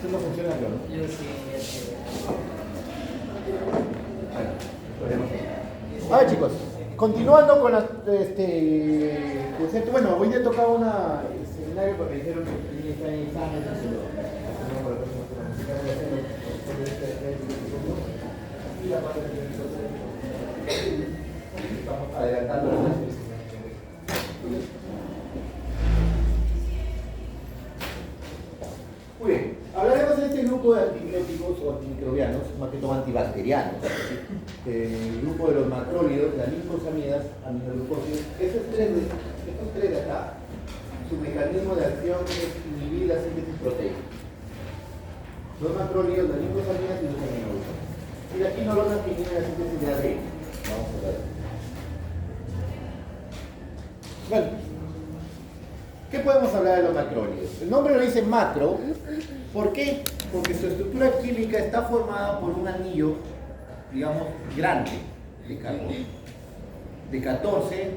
Esto no funciona, ¿no? Yo sí, ya sé. A ver, chicos, continuando con la, concepto, bueno, hoy día tocaba una seminario porque me dijeron que tenía que estar en exámenes, pero no por la próxima semana. Así que voy a hacerlo por y la parte de estamos adelantando las clases. Muy bien, hablaremos de este grupo de antibióticos o antimicrobianos, más que todo antibacterianos. El grupo de los macrólidos, las linfosamidas, aminoglucósidos. Estos tres de acá, su mecanismo de acción es inhibir la síntesis proteica. Los macrólidos, las linfosamidas y los aminoglucósidos. Y la quinolona que inhibe la síntesis de ADN. Vamos a ver. Bueno, ¿qué podemos hablar de los macrólidos? El nombre lo dice macro. ¿Por qué? Porque su estructura química está formada por un anillo, digamos, grande de carbono. De 14,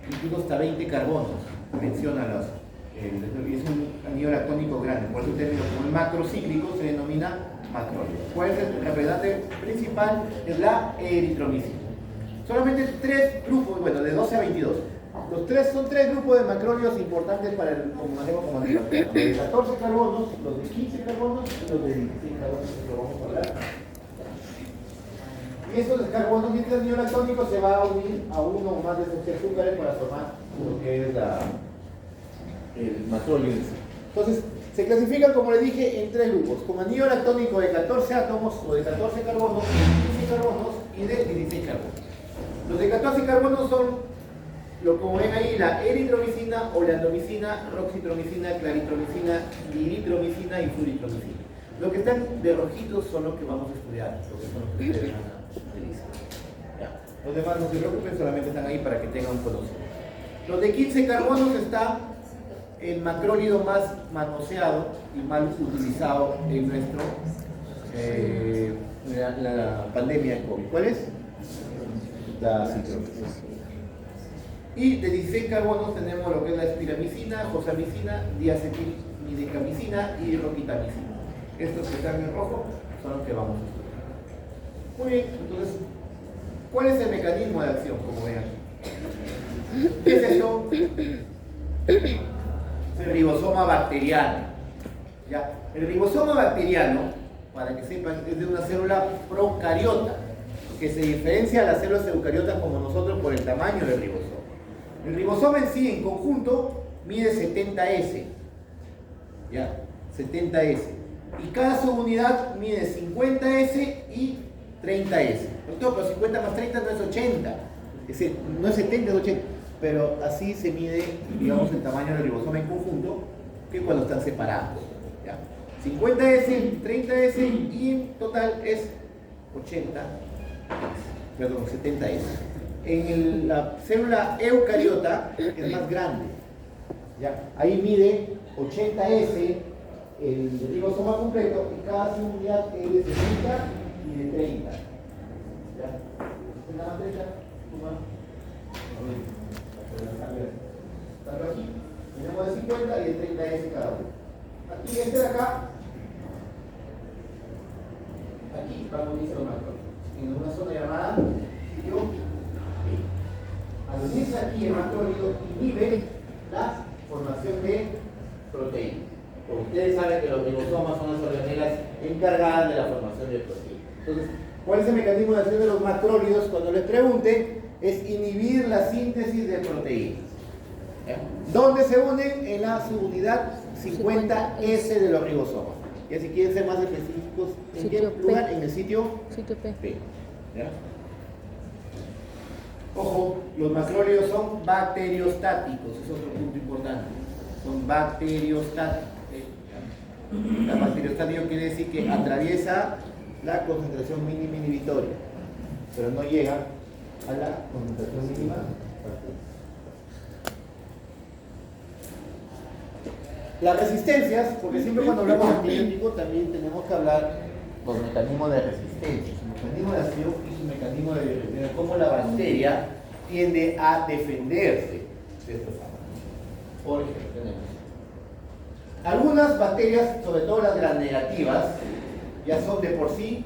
incluso hasta 20 carbonos. Menciona es un anillo lactónico grande. Por eso el término como el macrocíclico se denomina macrólido. ¿Cuál es el representante principal? Es la eritromicina. Solamente 3 grupos, bueno, de 12 a 22. Son tres grupos de macrólidos importantes para el como antibacteriano. Los de 14 carbonos, los de 15 carbonos y los de 16 carbonos, que lo vamos a hablar. Y estos carbonos y este anillo lactónico se va a unir a uno o más de esos azúcares para formar lo que es el macróleo en sí. Entonces, se clasifican, como le dije, en 3 grupos: con anillo lactónico de 14 átomos o de 14 carbonos, 15 carbonos y de 16 carbonos. Los de 14 carbonos son, como ven ahí, la eritromicina, oleandomicina, roxitromicina, claritromicina, dinitromicina y fluoritromicina. Los que están de rojitos son los que vamos a estudiar, los que son los que ustedes van a utilizar. Ya. Los demás no se preocupen, solamente están ahí para que tengan un conocimiento. Los de 15 carbonos está el macrólido más manoseado y mal utilizado en la pandemia de COVID. ¿Cuál es? La citromicina. Y de 16 carbonos tenemos lo que es la espiramicina, josamicina, diacetilmidecamicina y roquitamicina. Estos que están en rojo son los que vamos a estudiar. Muy bien, entonces, ¿cuál es el mecanismo de acción? Como vean. ¿Qué es esto? El ribosoma bacteriano. ¿Ya? El ribosoma bacteriano, para que sepan, es de una célula procariota, que se diferencia de las células eucariotas como nosotros por el tamaño del ribosoma. El ribosoma en sí, en conjunto, mide 70S. ¿Ya? 70S. Y cada subunidad mide 50S y 30S. Pero 50 más 30 no es 80. Es decir, no es 70, es 80. Pero así se mide, digamos, el tamaño del ribosoma en conjunto, que cuando están separados. ¿Ya? 50S, 30S y en total es 70S. En la célula eucariota es más grande. ¿Ya? Ahí mide 80S el ribosoma completo y cada unidad es de 60 y de 30. ¿Ya? ¿Está más 30? Tanto aquí tenemos de 50 y de 30S cada uno. Aquí este de acá, aquí vamos a utilizar los macrólidos en una zona llamada sitio B. Al unirse aquí el macrólido inhibe la formación de proteínas. Como ustedes saben que los ribosomas son las organelas encargadas de la formación de proteínas. Entonces, ¿cuál es el mecanismo de acción de los macrólidos? Cuando les pregunte, es inhibir la síntesis de proteínas. ¿Dónde se unen? En la subunidad 50S de los ribosomas. Y si quieren ser más específicos, ¿en qué lugar? En el sitio P. ¿Ya? Ojo, los macrólidos son bacteriostáticos, es otro punto importante. Son bacteriostáticos. La bacteriostático quiere decir que atraviesa la concentración mínima inhibitoria, pero no llega a la concentración mínima. Las resistencias, porque siempre cuando hablamos de antibióticos también tenemos que hablar los mecanismos de resistencia, su mecanismo de acción y su mecanismo de cómo la bacteria tiende a defenderse de estos fármacos. Por ejemplo, tenemos Algunas bacterias, sobre todo las gram negativas, ya son de por sí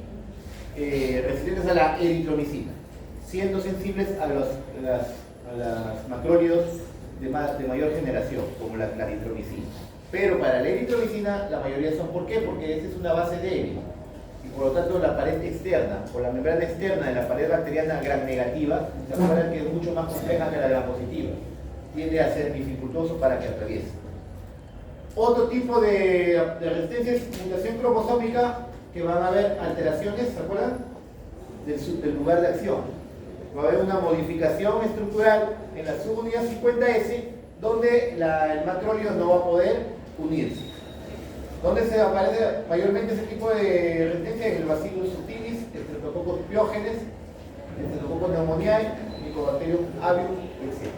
resistentes a la eritromicina, siendo sensibles a los macrólidos de mayor generación, como la claritromicina. Pero para la eritromicina, la mayoría son, ¿por qué? Porque esta es una base débil. Y por lo tanto, la pared externa, o la membrana externa de la pared bacteriana gram negativa, se acuerdan que es mucho más compleja que la gram positiva. Tiende a ser dificultoso para que atraviese. Otro tipo de resistencia es mutación cromosómica, que van a haber alteraciones, ¿se acuerdan? Del lugar de acción. Va a haber una modificación estructural en la subunidad 50S, donde el macróleo no va a poder unirse. ¿Dónde se aparece mayormente ese tipo de resistencia? En el Bacillus subtilis, Streptococcus pyogenes, Streptococcus pneumoniae, Mycobacterium avium, etc.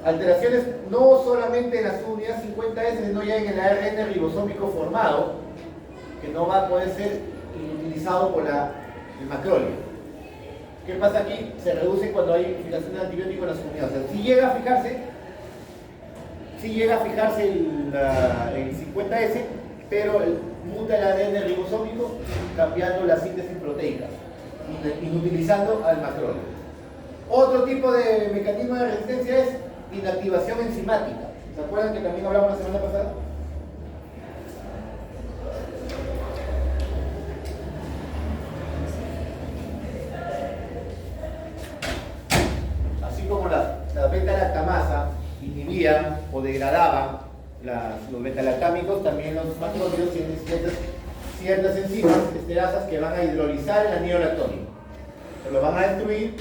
Alteraciones no solamente en la subunidad 50S, sino ya en el ARN ribosómico formado, que no va a poder ser utilizado por el macróleo. ¿Qué pasa aquí? Se reduce cuando hay fijación de antibiótico en la subunidad. O sea, si llega a fijarse el 50S, pero muta el ADN ribosómico cambiando la síntesis proteica, inutilizando al macróleo. Otro tipo de mecanismo de resistencia es inactivación enzimática. ¿Se acuerdan que también hablamos la semana pasada? Así como la beta-lactamasa inhibían o degradaban los beta-lactámicos, también los macrólidos tienen ciertas enzimas esterasas que van a hidrolizar el anillo lactónico. Se lo van a destruir,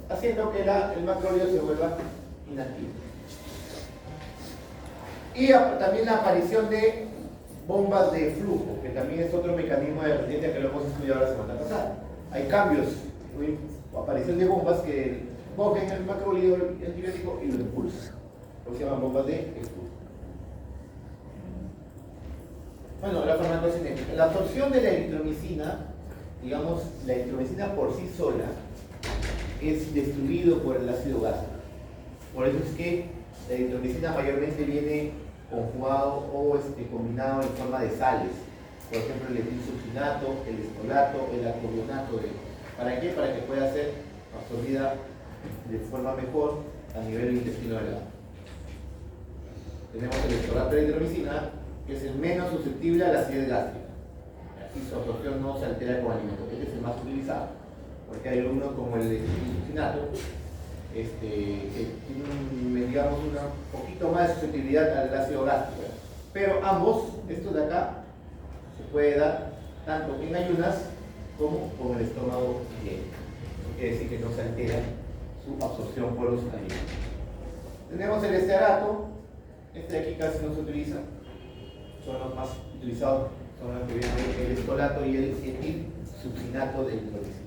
haciendo que el macrólido se vuelva inactivo. Y también la aparición de bombas de flujo, que también es otro mecanismo de resistencia que lo hemos estudiado la semana pasada. Hay cambios, aparición de bombas que cogen el macrólido antibiótico y lo impulsan. Lo que se llaman bombas de expulso. Bueno, la farmacocinética. La absorción de la eritromicina, digamos, la eritromicina por sí sola, es destruido por el ácido gástrico. Por eso es que la eritromicina mayormente viene conjugado o combinado en forma de sales. Por ejemplo, el etilsuccinato, el estolato, el acrobionato. ¿Para qué? Para que pueda ser absorbida de forma mejor a nivel del intestino delgado. Tenemos el estolato de eritromicina, que es el menos susceptible a la acidez gástrica. Aquí su absorción no se altera con alimentos. Este es el más utilizado, porque hay algunos como el etilsuccinato, que tiene digamos un poquito más de susceptibilidad al ácido gástrico. Pero ambos, estos de acá, se puede dar tanto en ayunas como con el estómago lleno. Eso quiere decir que no se altera su absorción por los alimentos. Tenemos el estearato, este de aquí casi no se utiliza, son los más utilizados, son los que vienen el estolato y el etilsuccinato de eritromicina.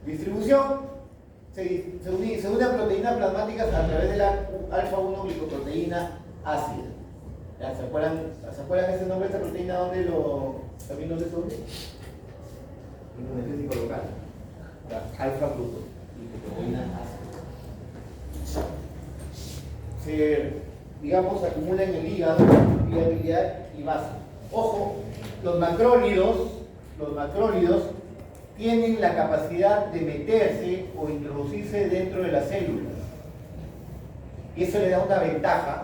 Distribución, se une a proteínas plasmáticas a través de la alfa-1 glicoproteína ácida. ¿Ya? ¿Se acuerdan ese nombre de esta proteína? ¿También dónde se une? En un energético local. La alfa-glicoproteína ácida. Se, digamos, acumula en el hígado, viabilidad y base. Ojo, los macrólidos tienen la capacidad de meterse o introducirse dentro de las células. Y eso le da una ventaja.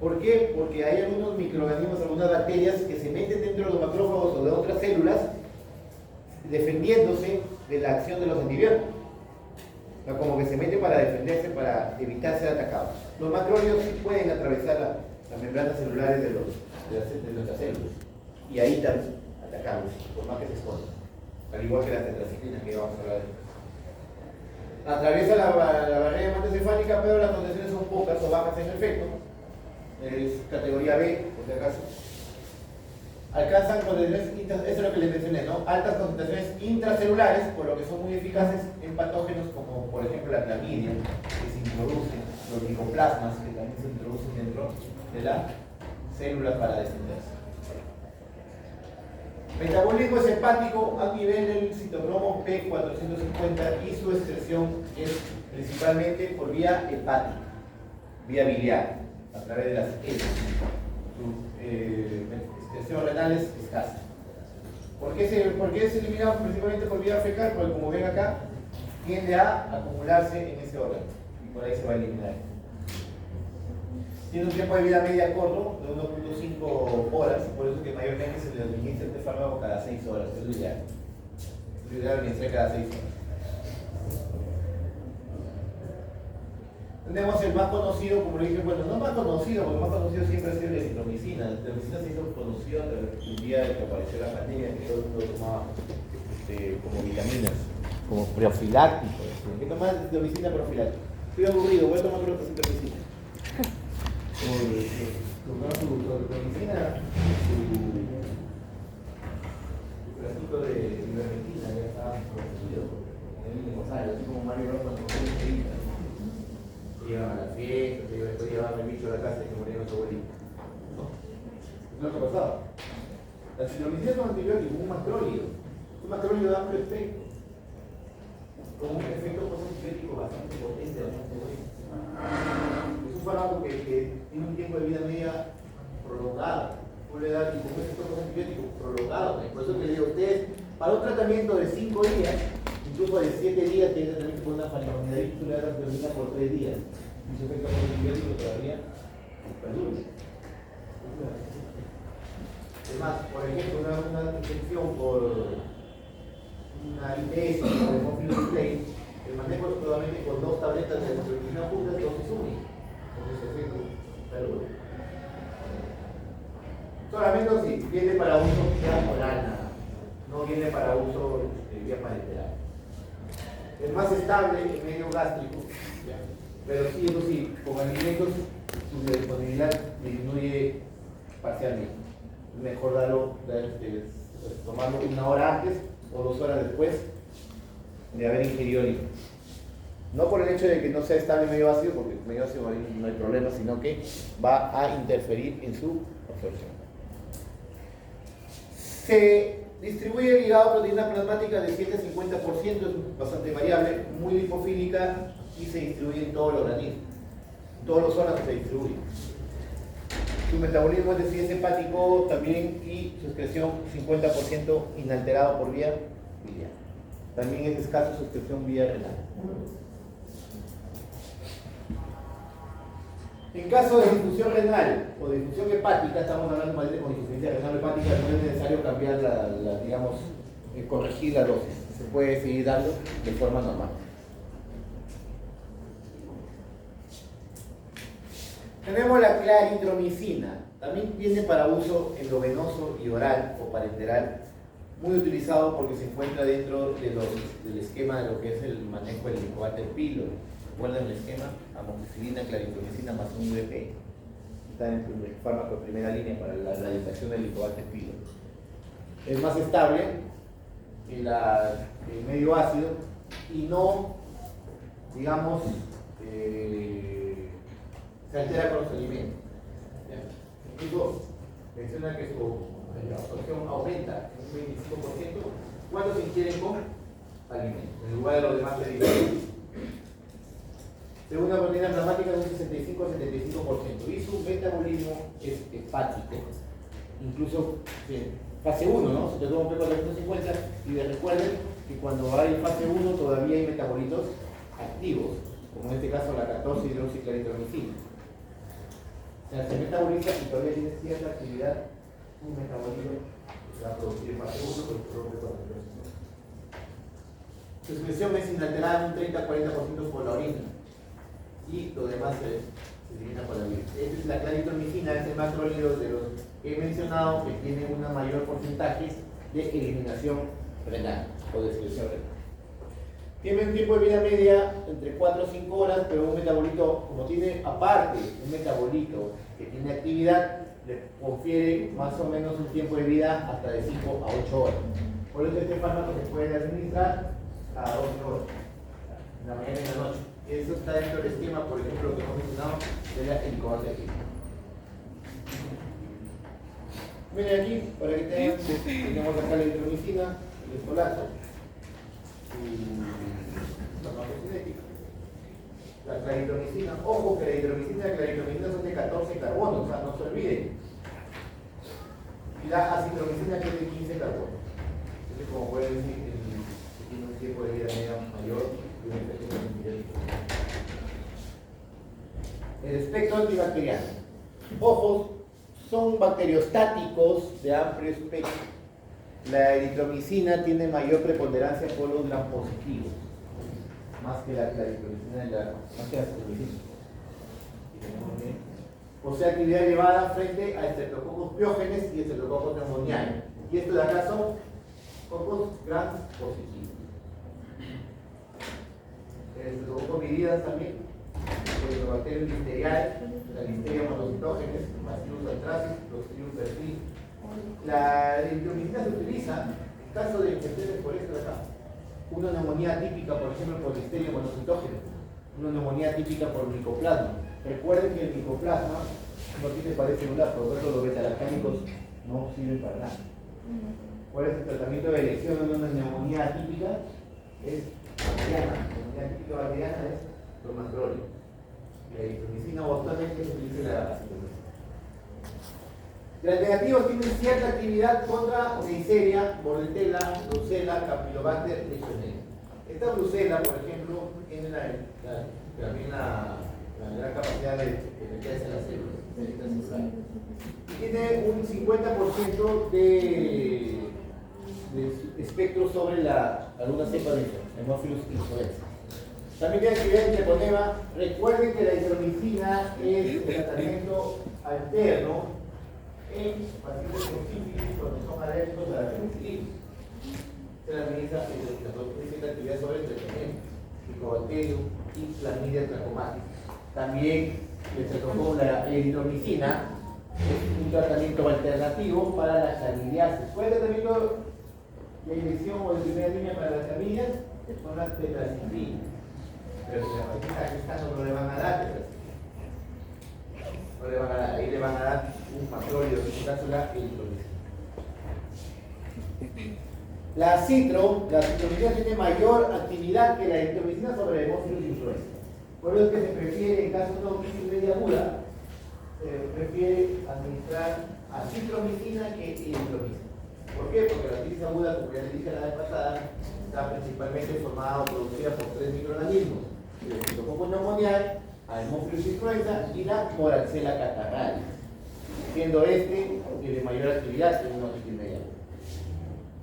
¿Por qué? Porque hay algunos microorganismos, algunas bacterias que se meten dentro de los macrófagos o de otras células defendiéndose de la acción de los antibióticos. O sea, como que se mete para defenderse, para evitar ser atacados. Los macrólidos sí pueden atravesar las membranas celulares de nuestras células. Y ahí también atacarlos, por más que se escondan. Al igual que la tetraciclina que vamos a hablar después. Atraviesa la barrera hematocefálica, pero las concentraciones son pocas o bajas en efecto. Es categoría B, por si acaso. Alcanzan concentraciones, eso es lo que les mencioné, ¿no? Altas concentraciones intracelulares, por lo que son muy eficaces en patógenos como por ejemplo la clamidia, que se introducen, los micoplasmas, que también se introducen dentro de la célula para defenderse. Metabolismo es hepático a nivel del citocromo P450 y su excreción es principalmente por vía hepática. vía biliar, a través de las heces. Su excreción renal es escasa. ¿Por qué es eliminado principalmente por vía fecal? Porque como ven acá, tiende a acumularse en ese órgano y por ahí se va a eliminar. Tiene un tiempo de vida media corto, de 1.5 horas, por eso que mayormente se le administra este fármaco cada 6 horas, es lo ideal. Es lo ideal administrar cada 6 horas. Tenemos el más conocido, como le dije, bueno, no más conocido, porque el más conocido siempre ha sido la erythromicina. La erythromicina se hizo conocida el día que apareció la pandemia, que todo el mundo tomaba como vitaminas, como profiláctico. ¿Por qué tomar erythromicina profiláctica? Estoy aburrido, voy a tomar otra erythromicina. Tomar su erythromicina, su pedacito de ivermectina, ya está producido, en el negocio, así como Mario Bros. Con el llevan a la fiesta, después llevan al bicho a la casa y que murieron su abuelito. ¿No? Es lo que ha pasado. La citromicina es un antibiótico, un macrólido. Un macrólido de amplio espectro. Con un efecto antibiótico bastante potente, bastante bueno. Es un fármaco que tiene un tiempo de vida media prolongado. Puede dar un efecto antibiótico prolongado. Por eso que le digo a ustedes, para un tratamiento de 5 días, incluso de 7 días, tiene tratamiento por una falinomidalis, tú le das la termina por 3 días. Y su efecto antibiótico todavía perdura. Es más, por ejemplo, una infección por una IPS o de Mofilus el manejo es solamente con 2 tabletas de erythromicina juntas, dosis única. Entonces, ese efecto perdura. Solamente si viene para uso vía oral, nada. No viene para uso vía parenteral. Es más estable en medio gástrico, ¿ya? Pero sí, eso sí, con alimentos su disponibilidad disminuye parcialmente. Es mejor tomarlo 1 hora antes o 2 horas después de haber ingerido alimentos. No por el hecho de que no sea estable en medio ácido, porque en medio ácido no hay problema, sino que va a interferir en su absorción. Se distribuye el hígado proteína plasmática de 7 a 50%, es bastante variable, muy lipofílica y se distribuye en todo el organismo. En todos los órganos se distribuye. Su metabolismo es de 10 hepático también y su excreción 50% inalterado por vía biliar. También es escaso su excreción vía renal. En caso de difusión renal o de difusión hepática, estamos hablando más de insuficiencia renal hepática, no es necesario cambiar digamos, corregir la dosis. Se puede seguir dando de forma normal. Tenemos la claritromicina. También viene para uso endovenoso y oral o parenteral, muy utilizado porque se encuentra dentro del esquema de lo que es el manejo del Helicobacter pylori. ¿Recuerdan el esquema? Amoxicilina, claritromicina más un UDP. Está en el fármaco de primera línea para la detección del Helicobacter pylori. Es más estable que el medio ácido y no, digamos, se altera con los alimentos. Incluso menciona que su absorción aumenta en un 25% cuando se ingieren con alimentos, en lugar de los demás medicamentos. Según la proteína plasmática, de un 65 a 75%. Y su metabolismo es hepático. Incluso fase 1, ¿no? Se te toma un P450 y recuerden que cuando hay fase 1 todavía hay metabolitos activos, como en este caso la 14 hidroxiclaritromicina. O sea, se metaboliza y todavía tiene cierta actividad, un metabolismo que se va a producir en fase 1 con el propio P450. Su excreción es inalterada en un 30-40% por la orina. Y lo demás se elimina por la vida. Esta es la claritromicina, es el macrólido de los que he mencionado que tiene un mayor porcentaje de eliminación renal o de excreción renal. Tiene un tiempo de vida media entre 4 o 5 horas, pero un metabolito, como tiene aparte un metabolito que tiene actividad, le confiere más o menos un tiempo de vida hasta de 5 a 8 horas. Por eso este fármaco se puede administrar a 12 horas, en la mañana y en la noche. Eso está dentro del esquema, por ejemplo, lo que hemos mencionado sería el Helicobacter pylori. Miren aquí, para que tenemos acá la erythromicina, el estolato, la farmacocinética. La claritromicina, ojo que la hidromicina y la claritromicina son de 14 carbonos, o sea, no se olviden. Y la acitromicina que es de 15 carbonos. Entonces, como pueden decir, tiene un tiempo de vida media mayor y un efecto antibiótico. El espectro antibacteriano. Ojos son bacteriostáticos de amplio espectro. La eritromicina tiene mayor preponderancia por los gram positivos, más que la eritromicina y más que la acitromicina. Posee actividad elevada frente a estreptococos piógenes y estreptococos pneumoniae. Y estos de acá son cocos gram positivos. El estreptococos viridans también, el bacterio listerial, la listeria monocitógenes, Bacillus anthracis, Clostridium perfil. La eritromicina se utiliza en caso de infecciones por esto de acá. Una neumonía típica, por ejemplo, por listeria monocitógenes. Una neumonía típica por micoplasma. Recuerden que el micoplasma no tiene pared celular, por lo tanto los betalactámicos no sirven para nada. ¿Cuál es el tratamiento de elección en una neumonía típica? Es bacteriana. La neumonía típica bacteriana es Lomatrol. La eritromicina o actualmente se utiliza la acitromicina. Las negativas tienen cierta actividad contra Neisseria, Bordetella, Brucella, Campylobacter, Legionella. Esta Brucella, por ejemplo, tiene también la gran capacidad de meterse en las células. Tiene un 50% de espectro sobre algunas cepas de Haemophilus influenza. También tiene actividad en treponema. Recuerden que la hidromicina es el tratamiento alterno en pacientes con sífilis cuando son alérgicos a la penicilina. Se la administra la actividad sobre el treponema, Mycobacterium y Chlamydia trachomatis. También les tocó la eritromicina, es un tratamiento alternativo para la clamidiasis. ¿Cuál es el tratamiento de inyección o de primera línea para las clamillas? Son las tetracicrinas. Pero si la paciente aquí está, no le van a dar tetracicrinas. No le van a dar, ahí le van a dar un macrólido, en este caso la eritromicina. La citromicina tiene mayor actividad que la eritromicina sobre el Haemophilus influenza. Por eso es que se prefiere, en caso de una crisis media aguda, prefiere administrar acitromicina que eritromicina. ¿Por qué? Porque la crisis aguda, como ya les dije la vez pasada, está principalmente formada o producida por 3 microorganismos: el Streptococcus pneumoniae, Haemophilus influenza y la Moraxella catarrhalis, siendo este el de mayor actividad en una crisis media aguda.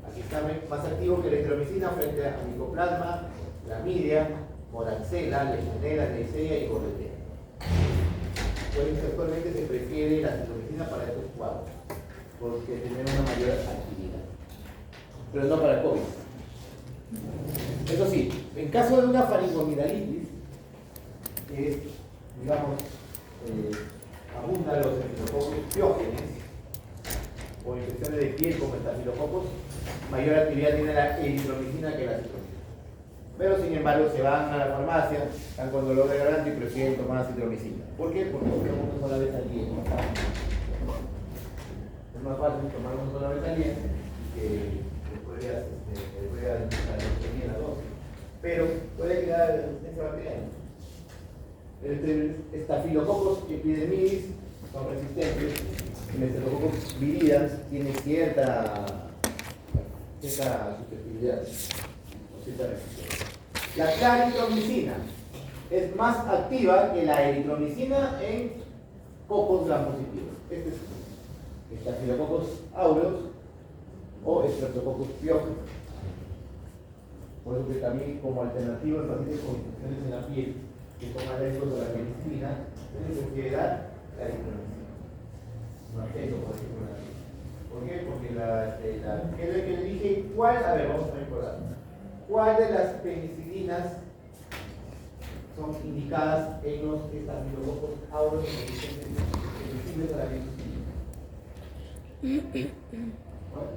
Aquí está más activo que la eritromicina frente a Mycoplasma, Chlamydia, Moraxella, Legionella, Neisseria y Bordetella. Por eso actualmente se prefiere la acitromicina para estos cuadros, porque tiene una mayor actividad, pero no para el COVID. Eso sí, en caso de una faringomidalitis, que es, digamos, abundan los estafilococos piógenes o infecciones de piel como estafilococos, mayor actividad tiene la eritromicina que la acitromicina. Pero sin embargo se van a la farmacia, están con dolor de garganta y prefieren tomar acitromicina. ¿Por qué? Porque tomamos una sola vez al día. Es más fácil tomar una sola vez al día que después de la dosis. Pero puede quedar esa bacteria. El Staphylococcus epidermidis son resistentes. El Staphylococcus viridans tiene cierta susceptibilidad o cierta resistencia. La claritromicina es más activa que la eritromicina en cocos gram positivos. Este es Staphylococcus aureus o Streptococcus pyogenes. Por eso que también como alternativa en pacientes con infecciones en la piel que son alérgicos a la penicilina, se prefiere dar la eritromicina. No acceso, por ejemplo, la piel. ¿Por qué? Porque ¿qué es lo que le dije? ¿Cuál? A ver, vamos a recordar. ¿Cuál de las penicilinas son indicadas en los estafilococos aureus sensibles a la penicilina? ¿Cuál?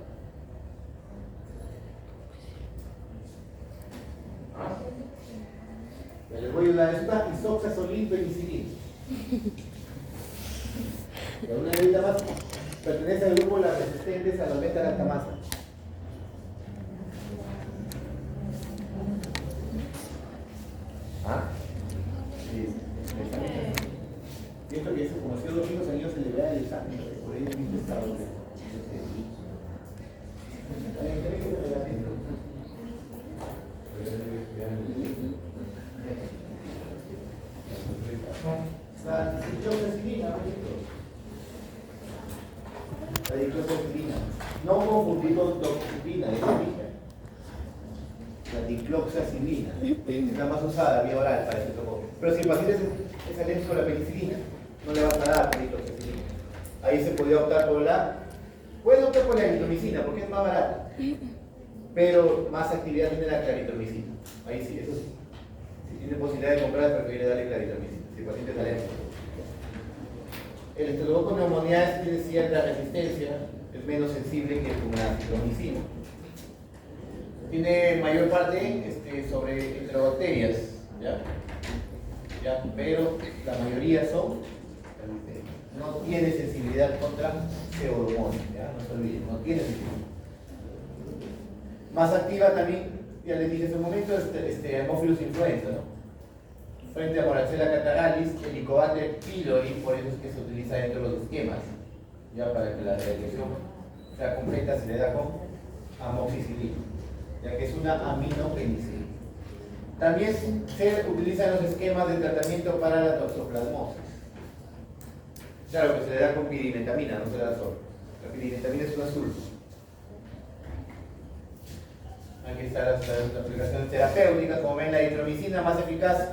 Ya les voy a ayudar. Esta isoxazolil penicilina. Y una bebida más pertenece al grupo de las resistentes a la beta-lactamasa. ¿Ah? Sí. visto que eso, como ha sido 200 años, se le vea el examen, por ahí es bien pesado. La dicloxacilina, la dicloxacilina. No confundir con doxicilina, la dicloxacilina es la más usada, vía oral para este socorro. Pero si el paciente es alérgico a la penicilina, no le va a dar la dicloxacilina. Ahí se podría optar por puede optar por la eritromicina porque es más barata, pero más actividad tiene la claritromicina. Ahí sí, eso sí. Si tiene posibilidad de comprar, prefiere darle claritromicina, si el paciente es alérgico. El estreptococo neumoniae tiene cierta resistencia, es menos sensible que una citromicina. Tiene mayor parte sobre enterobacterias, ¿ya? Pero la mayoría son, no tiene sensibilidad contra pseudomonas, ¿ya? No se olviden, no tiene sensibilidad. Más activa también, ya les dije hace un momento, Haemophilus influenza, ¿no? Frente a Moraxella catarrhalis, Helicobacter pylori, por eso es que se utiliza dentro de los esquemas, ya para que la reacción sea completa, se le da con amoxicilina, ya que es una aminopenicilina. También se utilizan los esquemas de tratamiento para la toxoplasmosis. Claro que se le da con pirimetamina, no se le da solo. La pirimetamina es un azul. Aquí están las aplicaciones terapéuticas, como ven, la eritromicina más eficaz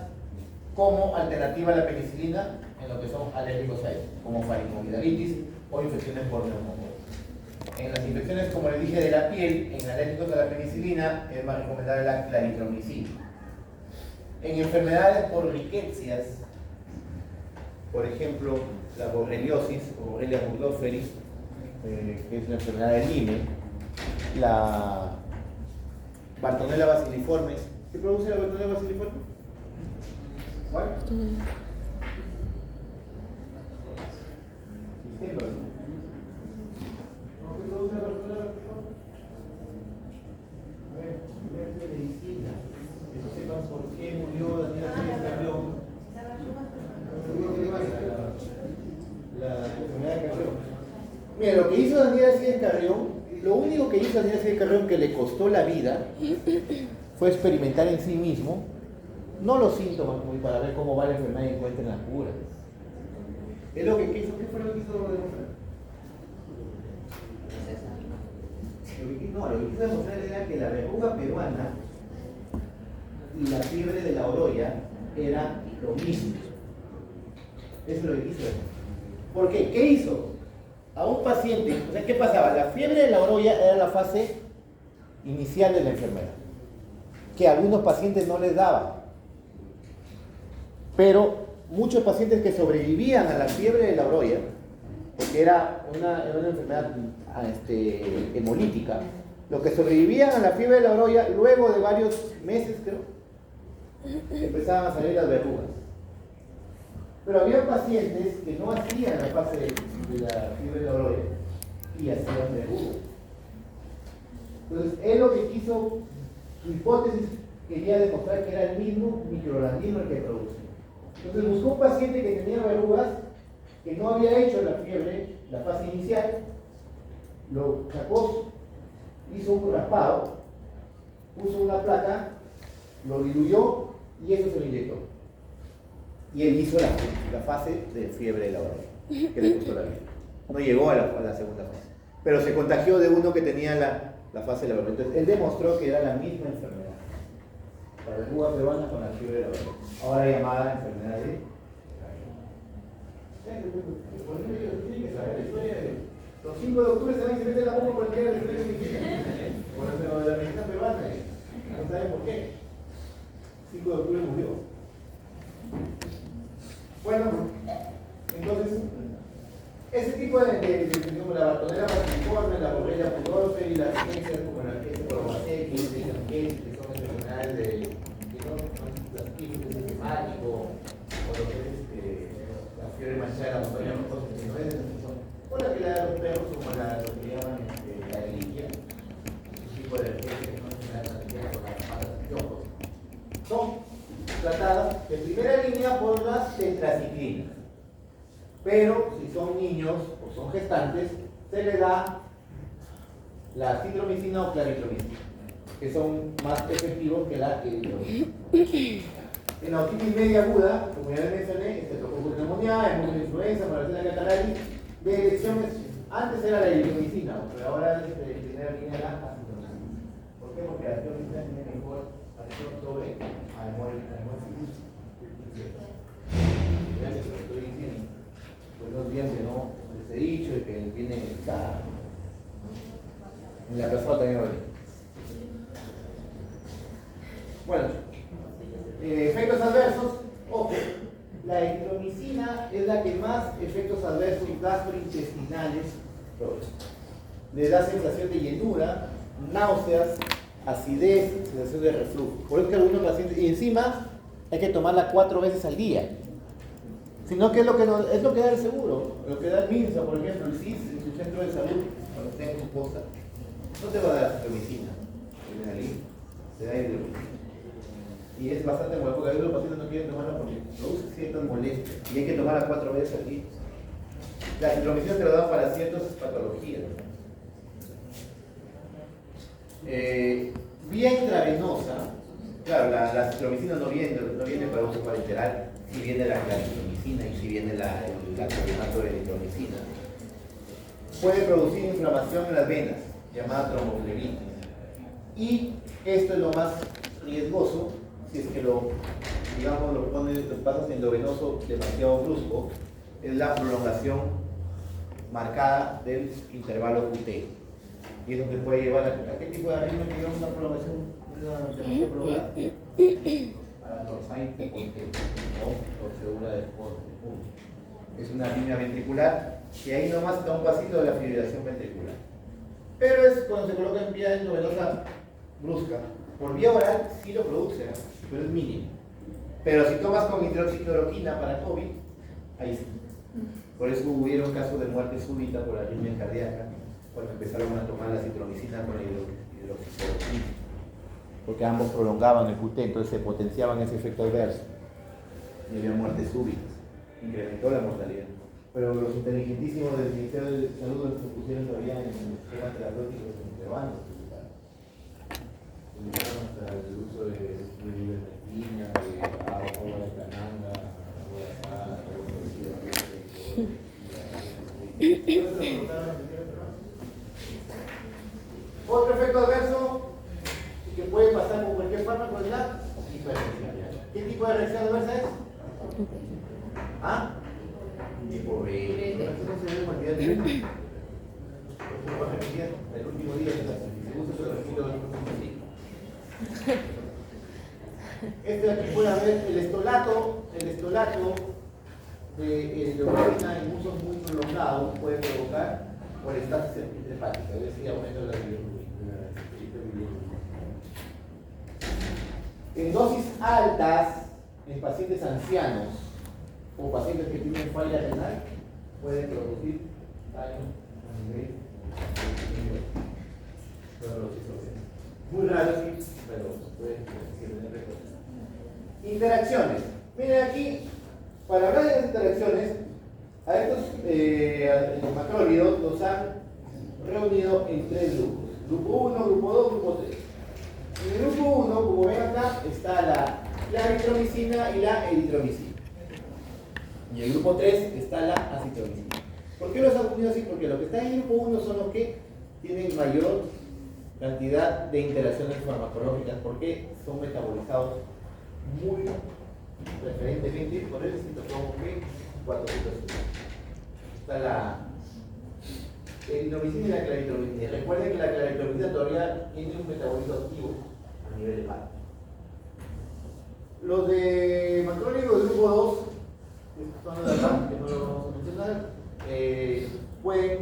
como alternativa a la penicilina en lo que son alérgicos a ella, como faringoamigdalitis o infecciones por neumococcus. En las infecciones, como les dije, de la piel, en alérgicos a la penicilina, es más recomendable la claritromicina. En enfermedades por riquecias, por ejemplo, la borreliosis o Borrelia burgdorferi, que es la enfermedad del Lyme, la Bartonella bacilliforme. ¿Qué produce la Bartonella bacilliforme? ¿Cuál? Sistema. ¿Qué produce la Bartonella bacilliforme? A ver, medicina. Que no sepan por qué murió Daniela Díaz Carrión. La enfermedad de Carrión. Mira, lo que hizo Daniela Díaz Carrión, lo único que hizo Daniela Díaz Carrión que le costó la vida fue experimentar en sí mismo, no los síntomas, como para ver cómo va la enfermedad y encuentren la cura. Es lo que hizo, ¿qué fue lo que hizo demostrar? No, lo que quiso demostrar era que la verruga peruana y la fiebre de la oroya era lo mismo. Eso es lo que quiso demostrar. ¿Por qué? ¿Qué hizo? A un paciente, o sea, ¿qué pasaba? La fiebre de la oroya era la fase inicial de la enfermedad, que a algunos pacientes no les daba. Pero muchos pacientes que sobrevivían a la fiebre de la oroya, porque era una enfermedad hemolítica, los que sobrevivían a la fiebre de la oroya, luego de varios meses, creo, empezaban a salir las verrugas. Pero había pacientes que no hacían la fase de la fiebre de la oroya y hacían verrugas. Entonces, él lo que quiso, su hipótesis, quería demostrar que era el mismo microorganismo el que produce. Entonces buscó un paciente que tenía verrugas, que no había hecho la fiebre, la fase inicial, lo sacó, hizo un raspado, puso una placa, lo diluyó y eso se lo inyectó. Y él hizo la fase de fiebre de la oroya, que le costó la vida. No llegó a la segunda fase, pero se contagió de uno que tenía la fase de la oroya. Entonces él demostró que era la misma enfermedad. La verruga peruana con la fiebre de la oroya, ahora llamada enfermedad de tiene que saber la historia de los 5 de octubre saben que se mete la bomba por el día de la historia por la medicina peruana. No saben por qué. 5 de octubre murió. Bueno, entonces, ese tipo de como la Bartonella bacilliforme, la Borrelia burgdorferi, las ciencias como la Helicobacter, que son enfermedades de las químicas enzimático, o lo que es la fiebre manchada de la montaña rocosa, o la que le da a los perros, como lo que llaman la reliquia, un tipo de emergencia que no se da la con las patas de ojos. Son tratadas en primera línea por las tetraciclinas. Pero si son niños o son gestantes, se les da la citromicina o claritromicina, que son más efectivos que la eritromicina. En la otitis media aguda, como ya les mencioné, estreptococcus pneumoniae, influenza, parasita catararis, de elecciones, antes era la eritromicina, pero ahora viene la citromicina. ¿Por qué? Porque la citromicina tiene mejor acción sobre amorfismo. Gracias por lo que estoy diciendo. Pues no olviden que no les he dicho y que viene en la persona también va a venir. Bueno, efectos adversos. Ojo, la eritromicina es la que más efectos adversos gastrointestinales produce. Le da sensación de llenura, náuseas, acidez, sensación de reflujo. Por eso que algunos pacientes, y encima hay que tomarla 4 veces al día. Sino que es lo que da el seguro, lo que da el MINSA, por ejemplo, el CIS, en su centro de salud, cuando esté en tu esposa, no te va a dar citromicina, te da hidromicina. Y es bastante bueno, porque a veces los pacientes no quieren tomarla porque produce ciertas molestias y hay que tomarla 4 veces al día. La citromicina te lo dan para ciertas patologías. Vía intravenosa, claro, la citromicina no viene para uso parenteral, si viene la claritromicina y si viene el carbonato de eritromicina. Puede producir inflamación en las venas, llamada tromboflebitis. Y esto es lo más riesgoso si es que lo pasas endovenoso demasiado brusco, es la prolongación marcada del intervalo QT. Y es lo que puede llevar a qué tipo de arritmia que lleva una prolongación demasiado prolongada. A la torsaite o torcedura del punto. Es una arritmia ventricular que ahí nomás está un pasito de la fibrilación ventricular. Pero es cuando se coloca en vía endovenosa brusca. Por vía oral sí lo produce, pero es mínimo. Pero si tomas con hidroxicloroquina para COVID, ahí sí. Por eso hubieron casos de muerte súbita por arritmia cardíaca cuando empezaron a tomar la citromicina con la hidroxicloroquina. Porque ambos prolongaban el QT, entonces se potenciaban ese efecto adverso. Y había muertes súbitas. Incrementó la mortalidad. Pero los inteligentísimos del Ministerio de Salud se pusieron todavía en esquemas terapéuticos entre bandos. Hasta el uso de ivermectina, de agua de cananga, agua de sal, otro efecto adverso que puede pasar con cualquier fármaco es la hipertensión. ¿Qué tipo de reacción adversa es? ¿Ah? Tipo B. No se debe olvidar de B. El último día de clase. Si gusta, se lo repito el último día. Este de aquí puede haber el estolato de heroína en usos muy prolongados puede provocar colestasis hepática, es decir, aumento de la bilirrubina. En dosis altas, en pacientes ancianos o pacientes que tienen falla renal, puede producir daño a nivel muy raro, sí, pero puede tener recortes. Interacciones. Miren aquí, para hablar de las interacciones, a estos macrólidos los han reunido en 3 grupos. Grupo 1, grupo 2, grupo 3. En el grupo 1, como ven acá, está la claritromicina y la eritromicina. Y en el grupo 3 está la acitromicina. ¿Por qué los han unido así? Porque los que están en el grupo 1 son los que tienen mayor cantidad de interacciones farmacológicas, porque son metabolizados muy preferentemente por el citocromo P450. Está la eritromicina y la claritromicina. Recuerden que la claritromicina todavía tiene un metabolismo activo a nivel hepático. Los de macrólidos del grupo 2, que son los de acá, que no lo vamos a mencionar, pueden,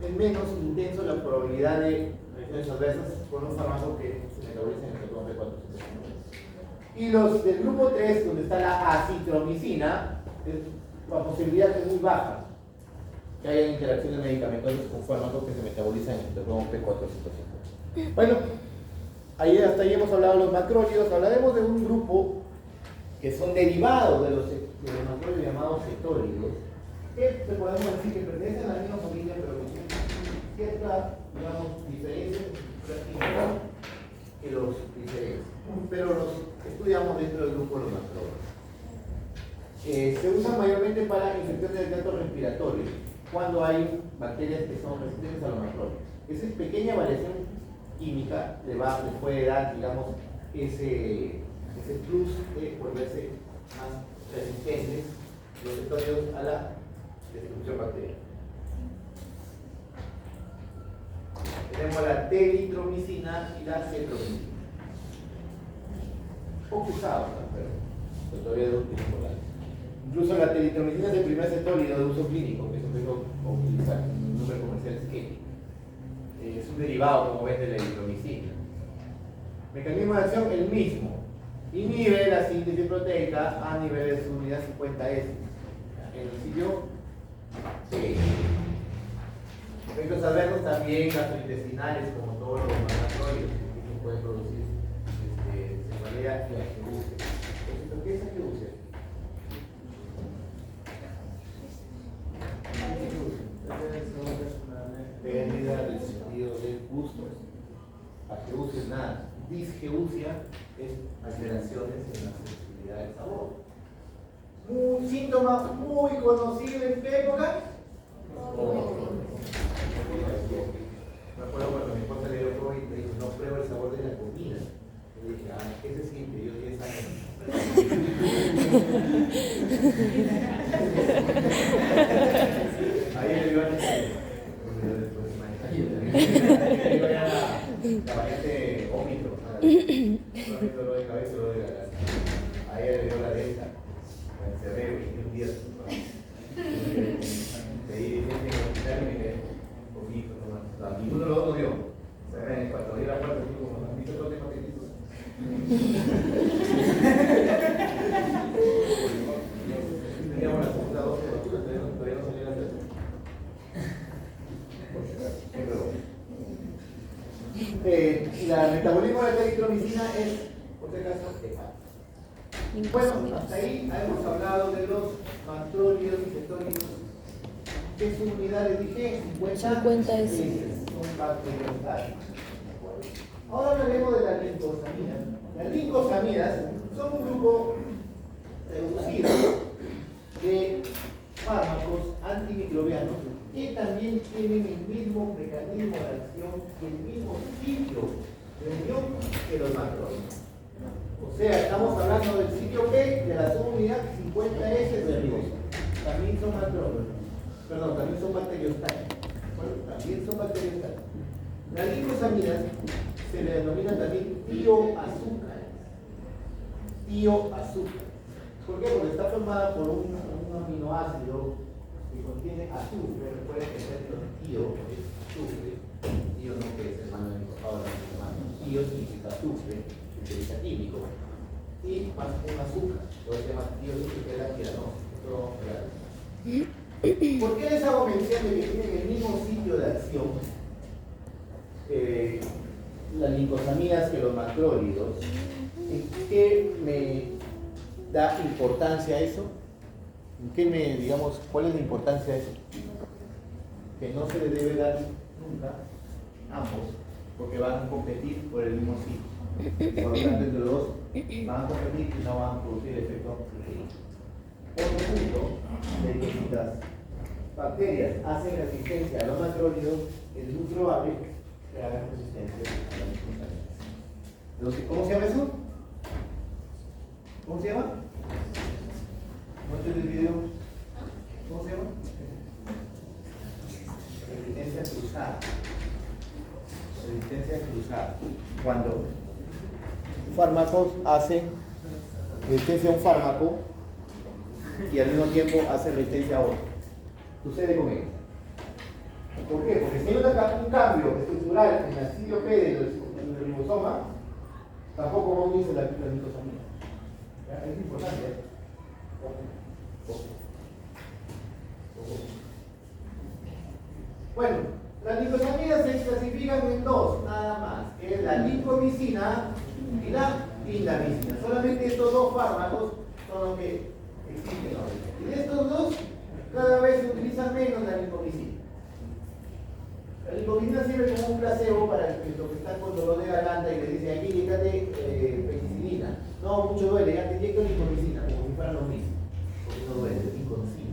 es menos intenso la probabilidad de reacciones adversas con un fármaco que se metaboliza en el citocromo P450. Y los del grupo 3, donde está la acitromicina, la posibilidad es muy baja que haya interacciones medicamentosas con fármacos que se metabolizan en el citocromo P450. Bueno, hasta ahí hemos hablado de los macrólidos. Hablaremos de un grupo que son derivados de los macrólidos llamados cetólidos, que Entonces podemos decir que pertenecen a la misma familia, pero con ciertas, digamos, diferencias que los diferencian. Pero los estudiamos dentro del grupo de los macrólidos. Se usan mayormente para infecciones del tracto respiratorio, cuando hay bacterias que son resistentes a los macrólidos. Esa pequeña variación química les puede dar, digamos, ese plus de volverse más resistentes los estudios a la destrucción bacteriana. Tenemos la teritromicina y la cetromicina. Poco usado, pero todavía de uso polar. Incluso la teritromicina es el primer cetólido de uso clínico, que es un utilizar el nombre comercial es Kelly. Es un derivado, como ven, de la eritromicina. Mecanismo de acción el mismo. Inhibe la síntesis proteica a nivel de su unidad 50S. En el sitio C. Efectos adversos también gastrointestinales, como todos los macrólidos, que pueden producir cefalea y ageusia. ¿Qué es ageusia? Pérdida del sentido del gusto. Ageusia es nada. Disgeusia es alteraciones en la sensibilidad del sabor. Un síntoma muy conocido en qué época. Me acuerdo cuando mi esposa le dio COVID y me dijo, no pruebo el sabor de la comida. Y le dije, ¿qué se siente? Yo 10 años. Ahí le dio la variante ómicron, solamente dolor de cabeza, dolor de garganta. A ella le dio la delta, el cerebro, y un día de ahí dije que hospital y me quedé un poquito nomás. Ninguno de los dos dio. Cuando di la puerta, digo, como han visto todo tengo apetito. Teníamos la segunda dosis de vacuna, todavía no salía la tercera. El metabolismo de la teritromicina es, por si acaso, hepático. Bueno, hasta ahí hemos hablado de los macrólidos y cetólidos. ¿Qué su unidad les dije? 50 es un bacteriostático. Ahora hablaremos de las lincosamidas. Las lincosamidas son un grupo reducido de fármacos antimicrobianos que también tienen el mismo mecanismo de acción y el mismo sitio de unión que los macrólidos. O sea, estamos hablando del sitio P de la subunidad 50S de riboso. También son macrólidos. Perdón, también son bacteriostáticos. Bueno, también son bacteriostáticos. Las licosamidas se le denominan también tioazúcares. Tioazúcares. ¿Por qué? Porque está formada por un aminoácido que contiene azufre. Recuerden que el término tío es azufre. Tío no que es hermano de mi papá, tío significa azufre, significa químico. Y más un azúcar. Por eso se llama tío que es la quiranol. ¿Por qué les hago mención de que tienen el mismo sitio de acción las licosamidas que los macrólidos? ¿Qué me da importancia a eso? Digamos, ¿cuál es la importancia de eso? Que no se le debe dar nunca ambos, porque van a competir por el mismo sitio. Por lo tanto, entre los dos van a competir y no van a producir efecto clínico. Otro punto, de que las bacterias hacen resistencia a los macrólidos, es muy probable que hagan resistencia a las lincosamidas. ¿Cómo se llama eso? ¿Cómo se llama? ¿Muestra el video? ¿Cómo se llama? Resistencia cruzada. Resistencia cruzada. Cuando fármacos hacen resistencia a un fármaco y al mismo tiempo hace resistencia a otro. Sucede con ellos. ¿Por qué? Porque si hay un cambio estructural en el sitio P del ribosoma, tampoco va a unirse la licosamina. Es importante. Bueno, las licosamidas se clasifican en dos, nada más, que es la lincomicina y la clindamicina. Solamente estos dos fármacos son los que existen ahora. Y de estos dos, cada vez se utiliza menos la lincomicina. La lincomicina sirve como un placebo para los que están con dolor de garganta y le dicen aquí inyectate penicilina. No, mucho duele, ya te inyecto lincomicina, como si fuera lo mismo. Porque no duele, es lincomicina.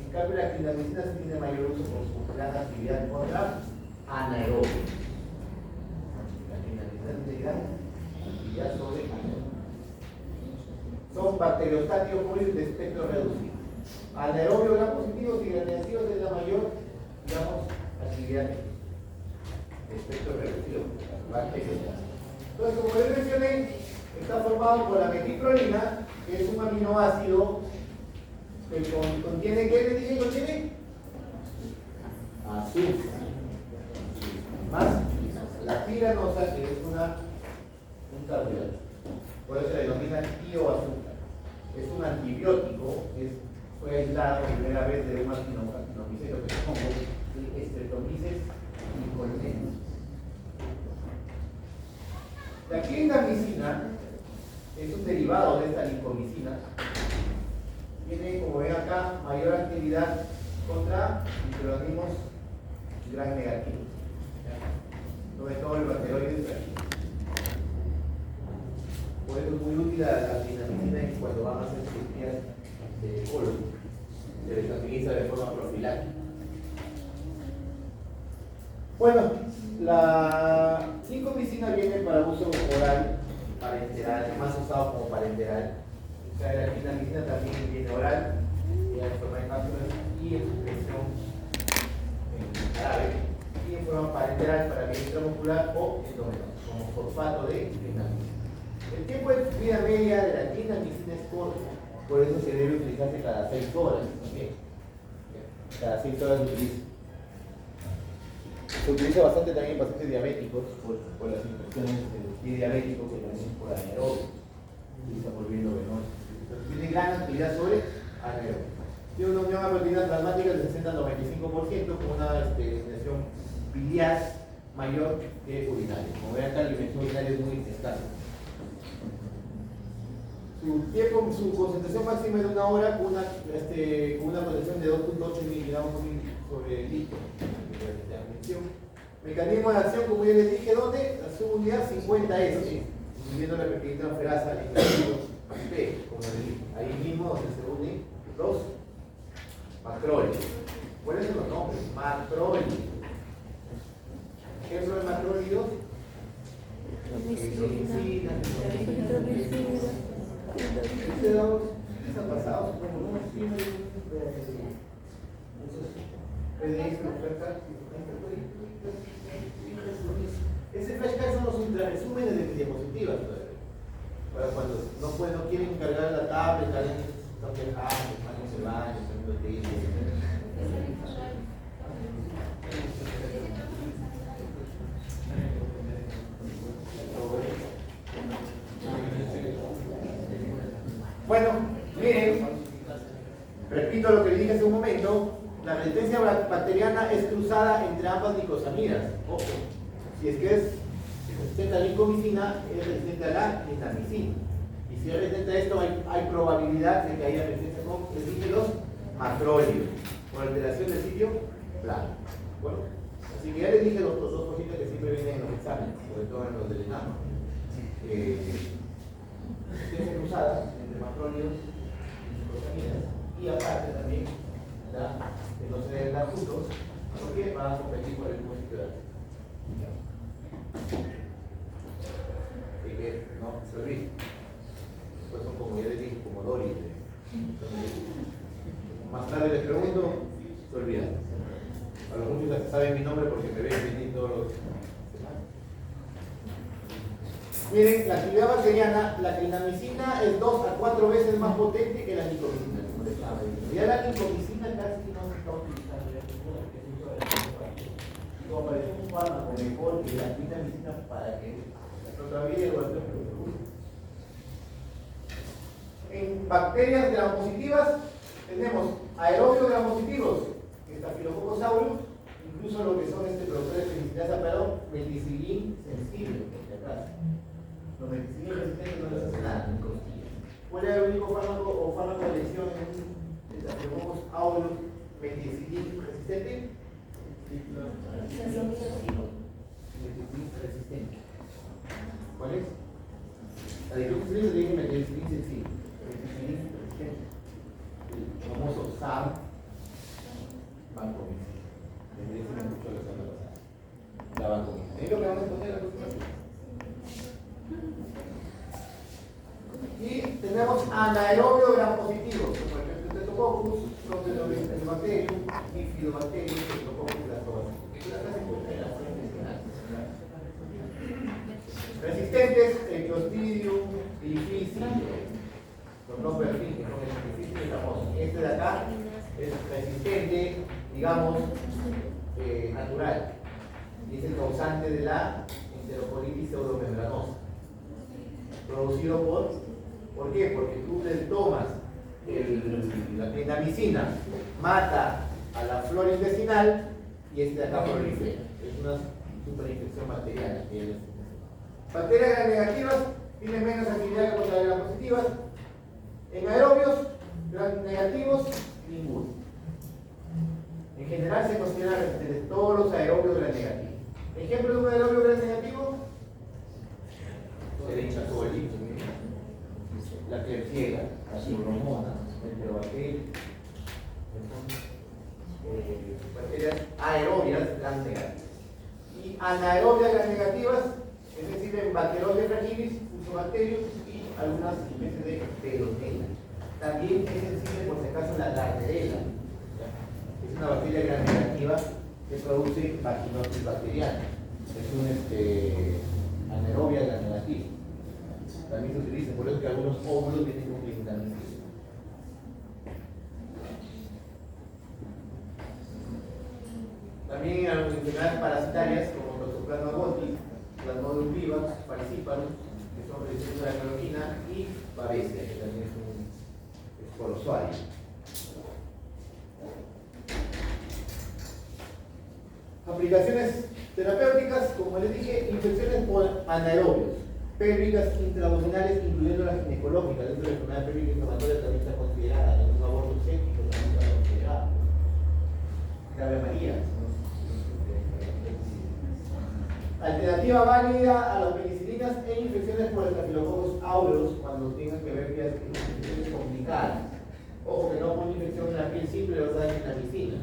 En cambio, la clindamicina sí tiene mayor uso por su gran actividad contra anaerobio. La clindamicina tiene gran actividad sobre anaerobio. Son bacteriostáticos puros de espectro reducido. Anaerobio gran positivos y gran negativos es la mayor, digamos, actividad de espectro reducido. Bacteriostáticos. Entonces, como les mencioné, está formado por la metilclorina, que es un aminoácido que contiene, ¿qué le dije? Contiene azúcar. Más la tiranosa, que es un carbohidrato. Por eso se denomina tioazúcar. Es un antibiótico, fue aislado por primera vez de un actinomicero que se llamó el Streptomyces nicotinensis. La clindamicina es un derivado de esta lincomicina. Tiene, como ven acá, mayor actividad contra microorganismos gram negativos. Sobre todo el bacteroides aquí. Por eso es muy útil la clindamicina cuando van a hacer cirugías de colon. Se les administra de forma profiláctica. Bueno, la lincomicina viene para uso oral, parenteral, más usado como parenteral. O sea, la clindamicina también viene oral, en forma de cápsulas y en suspensión en jarabe, y en forma parenteral para vía intramuscular o endovenosa, como fosfato de clindamicina. El tiempo de vida media de la clindamicina es corto, por eso se debe utilizarse cada 6 horas. ¿Okay? Cada 6 horas se utiliza. Se utiliza bastante también en pacientes diabéticos por las infecciones del pie diabético que también por anaerobio. Se utiliza por vía endovenosa. Tiene gran actividad sobre anaerobio. Tiene una unión a proteínas plasmáticas de 60-95% con una eliminación biliar mayor que urinaria. Como ven acá, la eliminación urinaria es muy escasa. Su concentración máxima es de 1 hora con una protección de 2.8 miligramos sobre litro. Mecanismo de acción, como ya les dije, ¿dónde? La subunidad 50S, incluyendo la peptidinoferasa en el P, como les dije. Ahí mismo donde se unen los macrólidos. ¿Cuáles son los nombres? Macrólidos. ¿Ejemplo de macrólidos? Eritromicina, están basados como unos ese flashcard son los ultraresúmenes de mis diapositivas. Para cuando no quieren cargar la tablet, están viajando, están en el baño, están en el hotel. Bueno, miren, repito lo que les dije hace un momento, la resistencia bacteriana es cruzada entre ambas nicosamidas. Ojo, si es que es resistente a la lincomicina, es resistente a la clindamicina. Y si es resistente a esto, hay probabilidad de que haya resistencia con los macrólidos, con alteración del sitio blanco. Bueno, así que ya les dije los dos cositas que siempre vienen en los exámenes, sobre todo en los del ENAM. Resistencia cruzada entre macrólidos y nicosamidas, y aparte también que no se deben dar juntos, porque van a competir por el mismo sitio de acción. Así que no se olviden. Después son, como ya les dije, como Doris. Más tarde les pregunto, se olvidan. A los muchos ya saben mi nombre porque me ven venir todos los semanas. Miren, la actividad bacteriana, la clindamicina es 2 a 4 veces más potente que la lincomicina. Ya la lincomicina casi no se está utilizando, ya que como apareció un fármaco mejor que la clindamicina para que la otra o el en bacterias grampositivas tenemos aerobios grampositivos, Staphylococcus aureus, incluso lo que son productores de penicilasa, pero meticilín sensible, por si acaso. Los meticilín resistentes no les hace nada en costillas. ¿Cuál era el único fármaco o fármaco de elección estafilococos aureus meticilin resistente. Meticilin resistente. ¿Cuál es? La diclofenac se dije meticilin sencillo. Meticilin resistente. El famoso SAR vancomicina. Me dicen mucho la semana pasada. La vancomicina. Es lo que vamos a poner a continuación. Y tenemos anaerobios gram positivos, por ejemplo, Streptococcus, Proteobacterium, Bifidobacterium, Streptococcus, resistentes, el Clostridium, Difficile, los nombres de fin, que son el difícil y famoso. Este de acá es resistente, digamos, natural, y es el causante de la enterocolitis pseudomembranosa, producido ¿por qué? Porque tú le tomas la clindamicina, mata a la flora intestinal y este de acá prolifera. Es una superinfección bacteriana. Bacterias gram negativas tienen menos actividad que contra las gram positivas. En aerobios gram negativos, ninguno. En general se consideran resistentes todos los aerobios gram negativos. Ejemplo de un aerobio gram negativo: Escherichia coli, la Klebsiella, la Pseudomonas, el Enterobacterium, bacterias aerobias gram negativas. Y anaerobias gram negativas, es decir, en Bacteroides fragilis, Fusobacterium y algunas especies de Pelotella. También es sensible, por si acaso, la Gardnerella. Es una bacteria gram negativa que produce vaginosis bacteriana. Es un anaerobia gram negativa. También se utiliza, por eso que algunos óvulos vienen con clindamicina. También en enfermedades parasitarias como Toxoplasma gondii, Plasmodium vivax, Falciparum, que son resistentes a la cloroquina, y Babesia, que también es un esporozoario. Aplicaciones terapéuticas, como les dije, infecciones por anaerobios, pélvicas intraabdominales, incluyendo las ginecológicas. Dentro de la enfermedad pélvica inflamatoria también está considerada, en un aborto séptico también está considerada. Ave María. Alternativa válida a las penicilinas en infecciones por Staphylococcus aureus cuando tengan que ver vías infecciones complicadas. Ojo que no por una infección en la piel simple vas a dar clindamicina.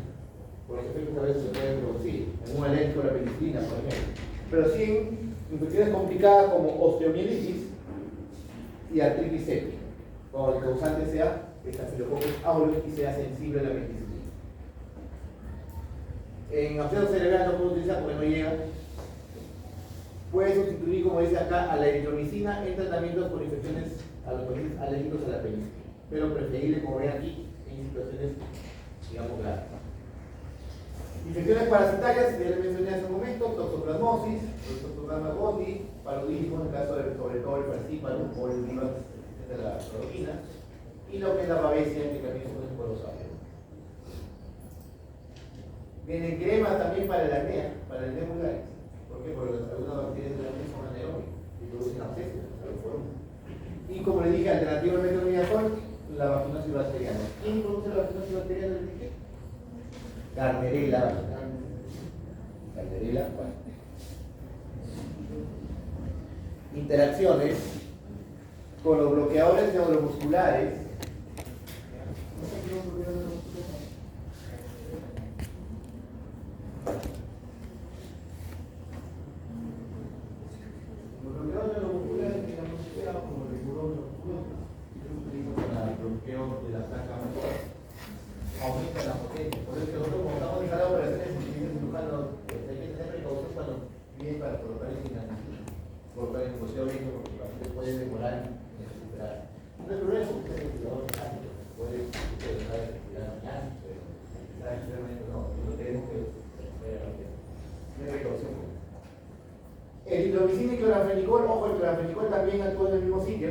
Por los efectos a veces se pueden producir en un alérgico a la penicilina, por ejemplo. Pero sí en infecciones complicadas como osteomielitis y artritis séptica, cuando el causante sea Staphylococcus aureus y sea sensible a la penicilina. En absceso cerebral no puedo utilizar porque no llega. Puede sustituir, como dice acá, a la eritromicina en tratamientos por infecciones a los pacientes alérgicos a la penicilina, pero preferible, como ven aquí, en situaciones, digamos, graves. Infecciones parasitarias, ya les mencioné hace un momento: toxoplasmosis, Toxoplasma gondii, paludismo, en el caso de sobre todo el Falciparum o el vivax de la cloroquina, y lo que es la babesia, que también son esporozoarios. Vienen cremas también para el acné vulgaris. ¿Por qué? Porque algunas bacterias de la acné son anaerobias y producen abscesos. Y como les dije, alternativamente al omeprazol, la vaginosis bacteriana. ¿Quién produce la vaginosis bacteriana del dije? Gardnerella. Gardnerella, bueno. Interacciones con los bloqueadores neuromusculares. Los bloqueadores neuromusculares que han considerado como rigurosos, yo utilizo para el bloqueo de la placa motora. Aumenta la potencia. Por eso nosotros, como estamos en cada operación, hay que tener precaución cuando vienen para colocar el clindamicina, colocar el museo médico, porque a veces puede demorar en recuperar. No hay problema porque usted es ventilador mecánico, puede dejar de respirar mañana, pero externamente no tenemos que tener precaución. Eritromicina y cloranfenicol, ojo, el cloranfenicol también actúa en el mismo sitio,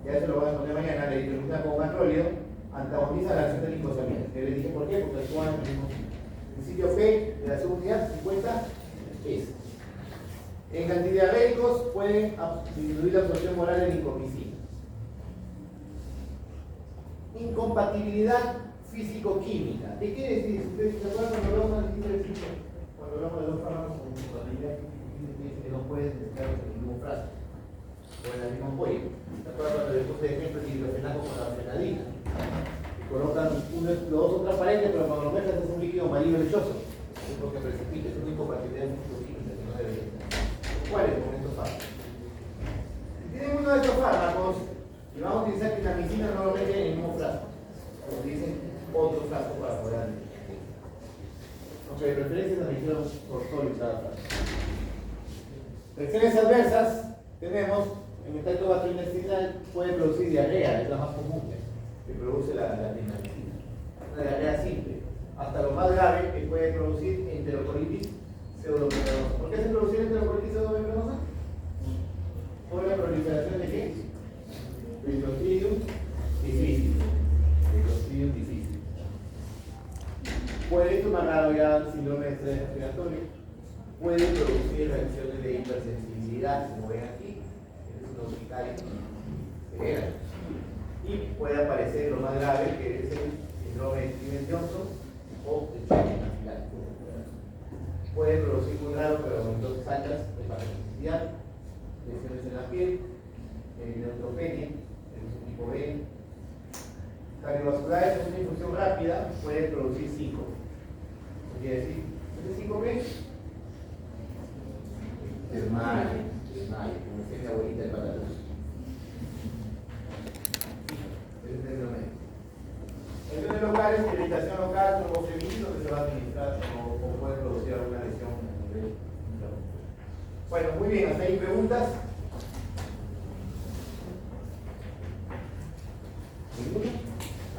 ya se lo voy a poner mañana. La eritromicina con macrólido antagoniza la acción de glicosamina. Que les dije por qué, porque actúan en el mismo sitio. El sitio P de la segunda unidad 50 es. En antidiabéticos pueden disminuir la absorción moral de lincomicina. Incompatibilidad físico-química. ¿Qué quiere decir? ¿Ustedes se acuerdan cuando hablamos cuando hablamos de dos fármacos con compatibilidad química que no pueden mezclarlos en ningún frasco o en la misma ampolla? ¿Se acuerdan cuando les puse de ejemplo el diclofenaco con la fenadina? Colocan los dos transparentes, pero cuando lo mezclan es un líquido amarillo lechoso. Es lo que precipita, es una incompatibilidad físico-química que no debería estar. ¿Cuáles con estos fármacos? Si tienen uno de estos fármacos y vamos a utilizar clindamicina, no lo meten en el mismo frasco. Utilicen otro frasco para poder administrar. Aunque de preferencia nos dijeron por solo cada frasco. Reacciones adversas tenemos en el tracto gastrointestinal, puede producir diarrea, es la más común que produce la clindamicina. Una diarrea simple, hasta lo más grave que puede producir enterocolitis pseudomembranosa. ¿Por qué se produce enterocolitis pseudomembranosa? Por la proliferación de qué? De Clostridium difficile. Clostridium difficile. Puede tomar ya síndrome de estrés respiratorio. Puede producir reacciones de hipersensibilidad, como ven aquí, es una urticaria severa. Y puede aparecer lo más grave, que es el síndrome de Stevens-Johnson o el choque anafiláctico. Puede producir muy raro, pero en dosis altas, hepatotoxicidad, lesiones en la piel, neutropenia, el tipo B. Cardiovasculares es una infusión rápida, puede producir síncope. ¿Qué quiere decir? ¿Qué es síncope? Desmayo, como decía mi abuelita de Pataluz. Lesiones locales, irritación local, tromboflebitis, que se va a administrar o puede producir alguna lesión a nivel inflamatorio. Bueno, muy bien, hasta ahí preguntas.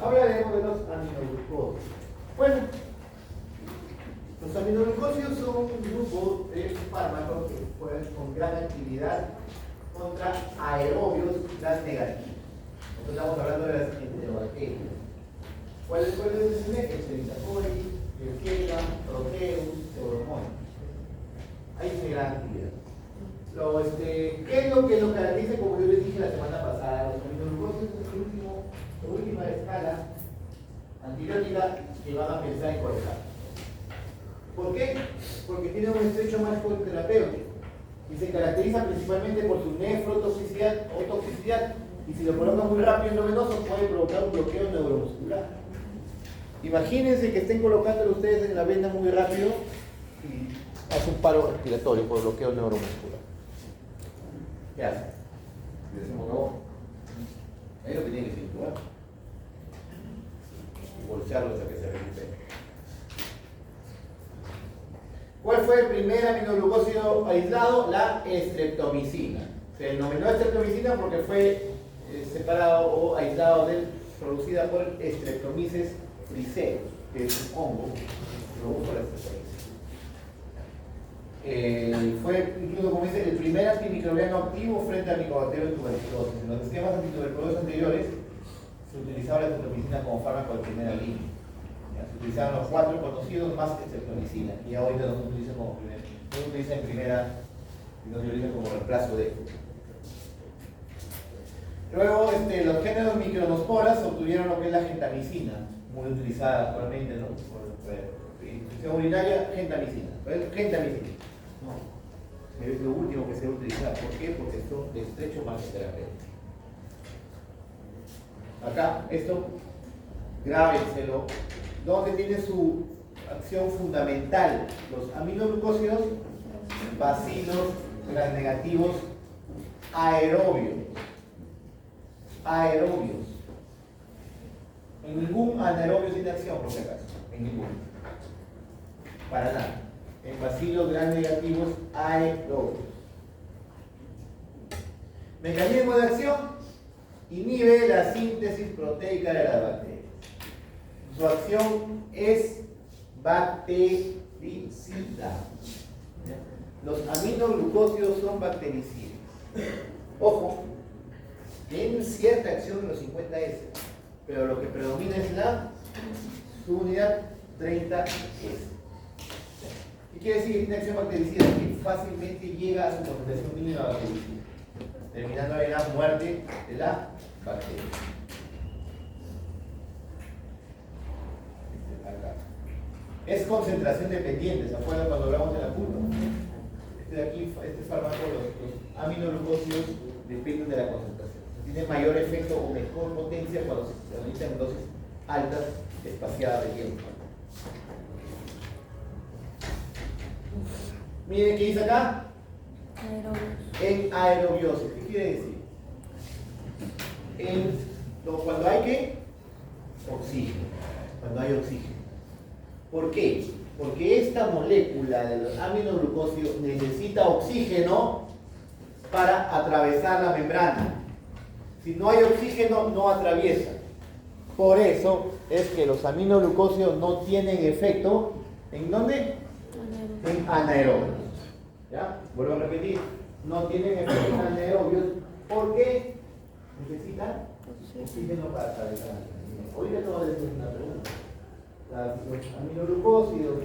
Ahora hablaremos de los aminoglucósidos. Bueno, los aminoglucósidos son un grupo de fármacos que pueden con gran actividad contra aerobios gram negativos. Nosotros estamos hablando de las enterobacterias. ¿Cuál es el Escherichia coli, Klebsiella, Proteus, Pseudomonas? Hay una gran actividad. ¿Qué es lo que lo caracteriza? Como yo les dije la semana pasada, los aminoglucósidos es la última escala antibiótica que van a pensar en colocar. ¿Por qué? Porque tiene un estrecho marco terapéutico y se caracteriza principalmente por su nefrotoxicidad o toxicidad, y si lo colocan muy rápido en lo venoso puede provocar un bloqueo neuromuscular. Imagínense que estén colocándolo ustedes en la vena muy rápido y hace un paro respiratorio por bloqueo neuromuscular. ¿Qué hace? Le decimos no. Es lo que tiene que situar. Y bolsearlo hasta que se recupere. ¿Cuál fue el primer aminoglucósido aislado? La estreptomicina. Se denominó estreptomicina porque fue separado o aislado producida por Streptomyces friseus, que es un hongo que produjo la estreptomicina. Fue incluso, como dice, el primer antimicrobiano activo frente al micobacterio de tuberculosis. En los esquemas antituberculosos anteriores se utilizaba la estreptomicina como fármaco de primera línea. Se utilizaban los 4 conocidos más estreptomicina, y ya ahorita no se utiliza como primera, no se utiliza en primera, sino se utiliza como reemplazo de. Luego, los géneros micronosporas obtuvieron lo que es la gentamicina, muy utilizada actualmente, ¿no? Por infección urinaria, gentamicina. Gentamicina. No. Es lo último que se va a utilizar. ¿Por qué? Porque son de estrecho margen terapéutico. Acá, esto, grábenselo. ¿Dónde tiene su acción fundamental? Los aminoglucósidos, bacilos gram negativos aerobios. Aerobios. En ningún anaerobio tiene acción, por si acaso. En ninguno. Para nada. En bacilos gram negativos aerobios. Mecanismo de acción: inhibe la síntesis proteica de las bacterias. Su acción es bactericida. Los aminoglucósidos son bactericidas. Ojo, tienen cierta acción en los 50S, pero lo que predomina es la subunidad 30S. ¿Qué quiere decir que tiene acción bactericida? Que fácilmente llega a su concentración mínima bactericida, terminando en la muerte de la bacteria. Es concentración dependiente, ¿se acuerdan cuando hablamos de la curva? Este de aquí, este fármaco, los aminoglucósidos dependen de la concentración. Tiene mayor efecto o mejor potencia cuando se realiza en dosis altas espaciadas de tiempo. Miren qué dice acá. En aerobiosis. ¿Qué quiere decir? Cuando hay ¿qué? Oxígeno. Cuando hay oxígeno. ¿Por qué? Porque esta molécula de los aminoglucósidos necesita oxígeno para atravesar la membrana. Si no hay oxígeno, no atraviesa. Por eso es que los aminoglucósidos no tienen efecto. ¿En dónde? En anaerobios. ¿Ya? Vuelvo a repetir. No tienen efecto en anaerobios. ¿Por qué? Necesitan oxígeno para atravesar. Hoy les voy a decir una pregunta. Los aminoglucósidos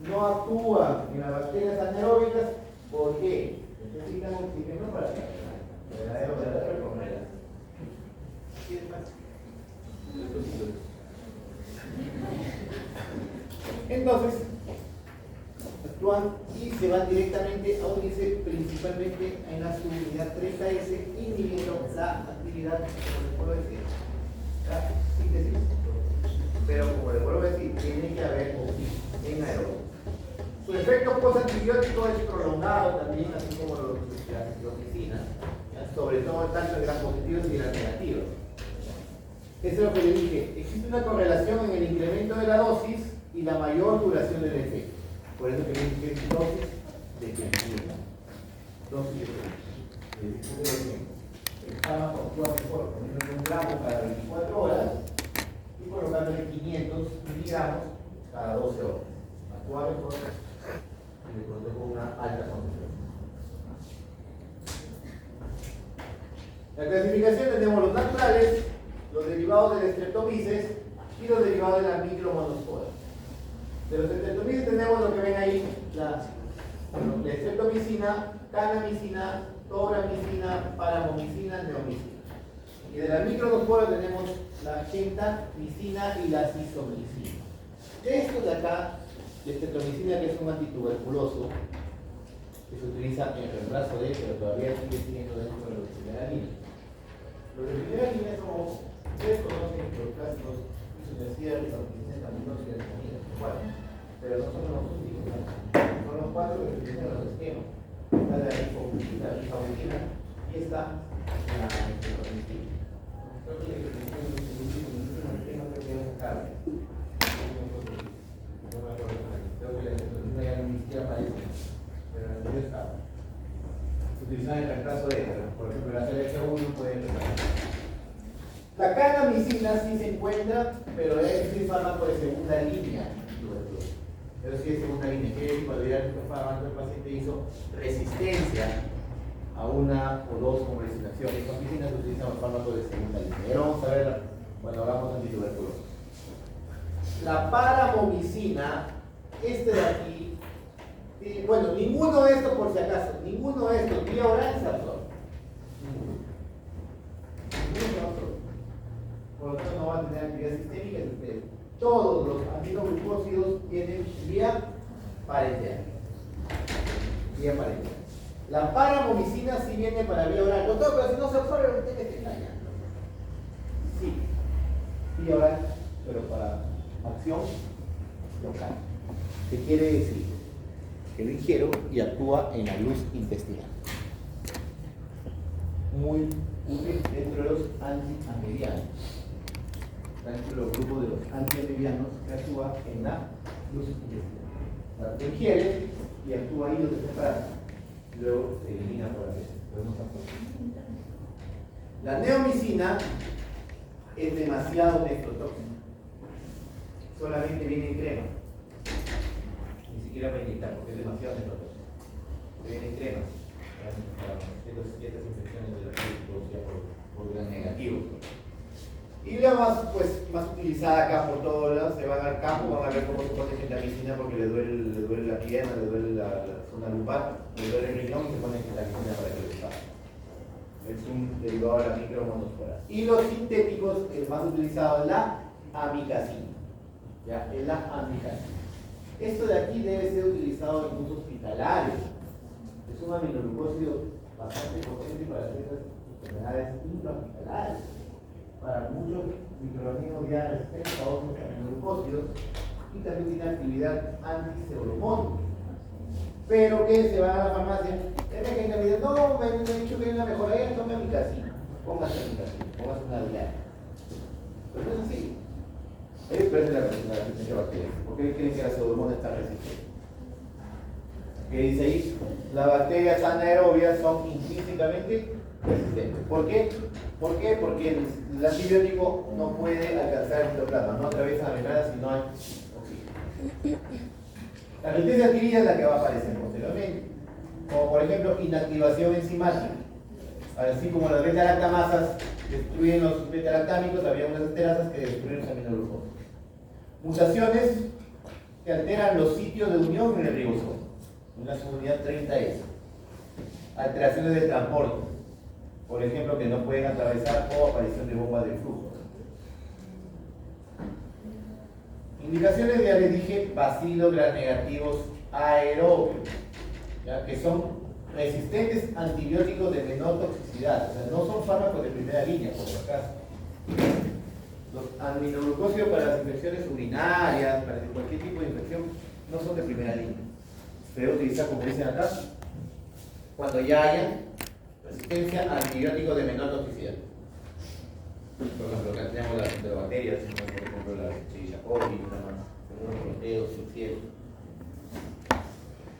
no actúan en las bacterias anaeróbicas. ¿Por qué? Necesitan oxígeno para atravesar. Entonces, actúan y se van directamente a unirse principalmente en la subunidad 30S, inhibiendo la actividad, como les puedo decir, la síntesis. Pero como les vuelvo a decir, tiene que haber oxígeno en aeróbico. Su efecto postantibiótico es prolongado también, así como la ciclofisina, sobre todo tanto en gram positivos y gram negativos. Eso es lo que le dije. Existe una correlación en el incremento de la dosis y la mayor duración del efecto. Por eso que le dije que es dosis de efectividad. Dosis de efectividad. El fármaco actúa mejor poniéndole un gramo cada 24 horas y colocándole 500 miligramos cada 12 horas. Actúa mejor y le coloco con una alta concentración. La clasificación tenemos los naturales, los derivados del streptomyces y los derivados de la micromonospora. De los streptomyces tenemos lo que ven ahí, la streptomicina, canamicina, tobramicina, paramomicina, neomicina. Y de la micromonospora tenemos la gentamicina y la cisomicina. Esto de acá, la streptomicina, que es un antituberculoso, que se utiliza en reemplazo de, pero todavía sigue siendo dentro de los de primera línea. Los de primera línea son ustedes conocen los clásicos isomicina, rifampicina, aminoxidil, cuatro, pero no son los únicos, ¿no? Son los cuatro que se utilizan en los esquemas. Está la rifampicina y está la streptomicina. Creo que el esquema creo que es carne. No me acuerdo, creo que la streptomicina ya ni siquiera aparece, pero en el anterior estaba. Se utilizan en el reemplazo de, por ejemplo, la CLH1 puede reemplazar. La canamicina sí se encuentra, pero es un fármaco de segunda línea. Pero sí es segunda línea. Quiere decir, cuando ya el fármaco el paciente hizo resistencia a una o dos convalescinaciones con medicinas, se utilizan los fármacos de segunda línea. Y ahora vamos a ver cuando hablamos de antituberculosis. La paramomicina, este de aquí, bueno, ninguno de estos por si acaso, ninguno de estos vía oral se absorbe. Ninguno. Por lo tanto no va a tener actividad sistémica en ustedes. Todos los aminoglucósidos tienen vía parenteral. Vía parenteral. La paramomicina sí viene para vía oral. Doctor, pero si no se absorbe, usted me está engañando. Sí, vía oral, pero para acción local. ¿Qué quiere decir? Que lo ingiero y actúa en la luz intestinal. Muy útil dentro de los antiamerianos. Dentro de los grupos de los antiamerianos que actúa en la luz intestinal. Lo ingiere y actúa ahí donde se separa. Luego se elimina por la vez. La neomicina es demasiado nefrotóxica. Solamente viene en crema. Ni siquiera para inyectar porque es demasiado nefrotóxica. Viene en crema. Estas infecciones de la piel producidas por gran negativo. Y la más utilizada acá por todos lados, se van al campo, van a ver cómo se pone gentamicina porque le duele la pierna, le duele la zona lumbar, le duele el riñón y se pone gentamicina para que le pase. Es un derivado de la micromonospora. Y los sintéticos, el más utilizado es la amicacina. ¿Ya? Es la amicacina. Esto de aquí debe ser utilizado en uso hospitalario. Es un aminoglucósido bastante potente para ciertas enfermedades intrahospitalarias. Para muchos microorganismos ya resistentes a otros aminoglucósidos y también tiene actividad anticeuromónica. Pero que se van a la farmacia, en realidad, no, me han dicho que hay una mejora, tome amicacina, póngase amicacina, póngase una diaria. Pero no es así. Ellos pierden la resistencia bacteriana. ¿Por qué creen que la pseudomonas está resistente? ¿Qué dice ahí? Las bacterias anaerobias son intrínsecamente resistentes. ¿Por qué? ¿Por qué? Porque el antibiótico no puede alcanzar el citoplasma, no atraviesa la membrana si no hay oxígeno. La resistencia adquirida es la que va a aparecer posteriormente, como por ejemplo inactivación enzimática. Así como las beta-lactamasas destruyen los beta-lactámicos, había unas esterasas que destruyen los aminoglucósidos. Mutaciones que alteran los sitios de unión en el ribosoma, una subunidad 30S. Alteraciones del transporte, por ejemplo, que no pueden atravesar o aparición de bombas de flujo. Indicaciones, ya les dije, bacilos gram-negativos aerobios, ¿ya? Que son resistentes a antibióticos de menor toxicidad, o sea, no son fármacos de primera línea, por si acaso. Los aminoglucósidos para las infecciones urinarias, para cualquier tipo de infección, no son de primera línea. Se debe utilizar, como dicen acá, cuando ya haya resistencia a antibióticos de menor toxicidad. Por ejemplo, acá tenemos las enterobacterias, por ejemplo la Escherichia coli, algunos proteos, sulfieros.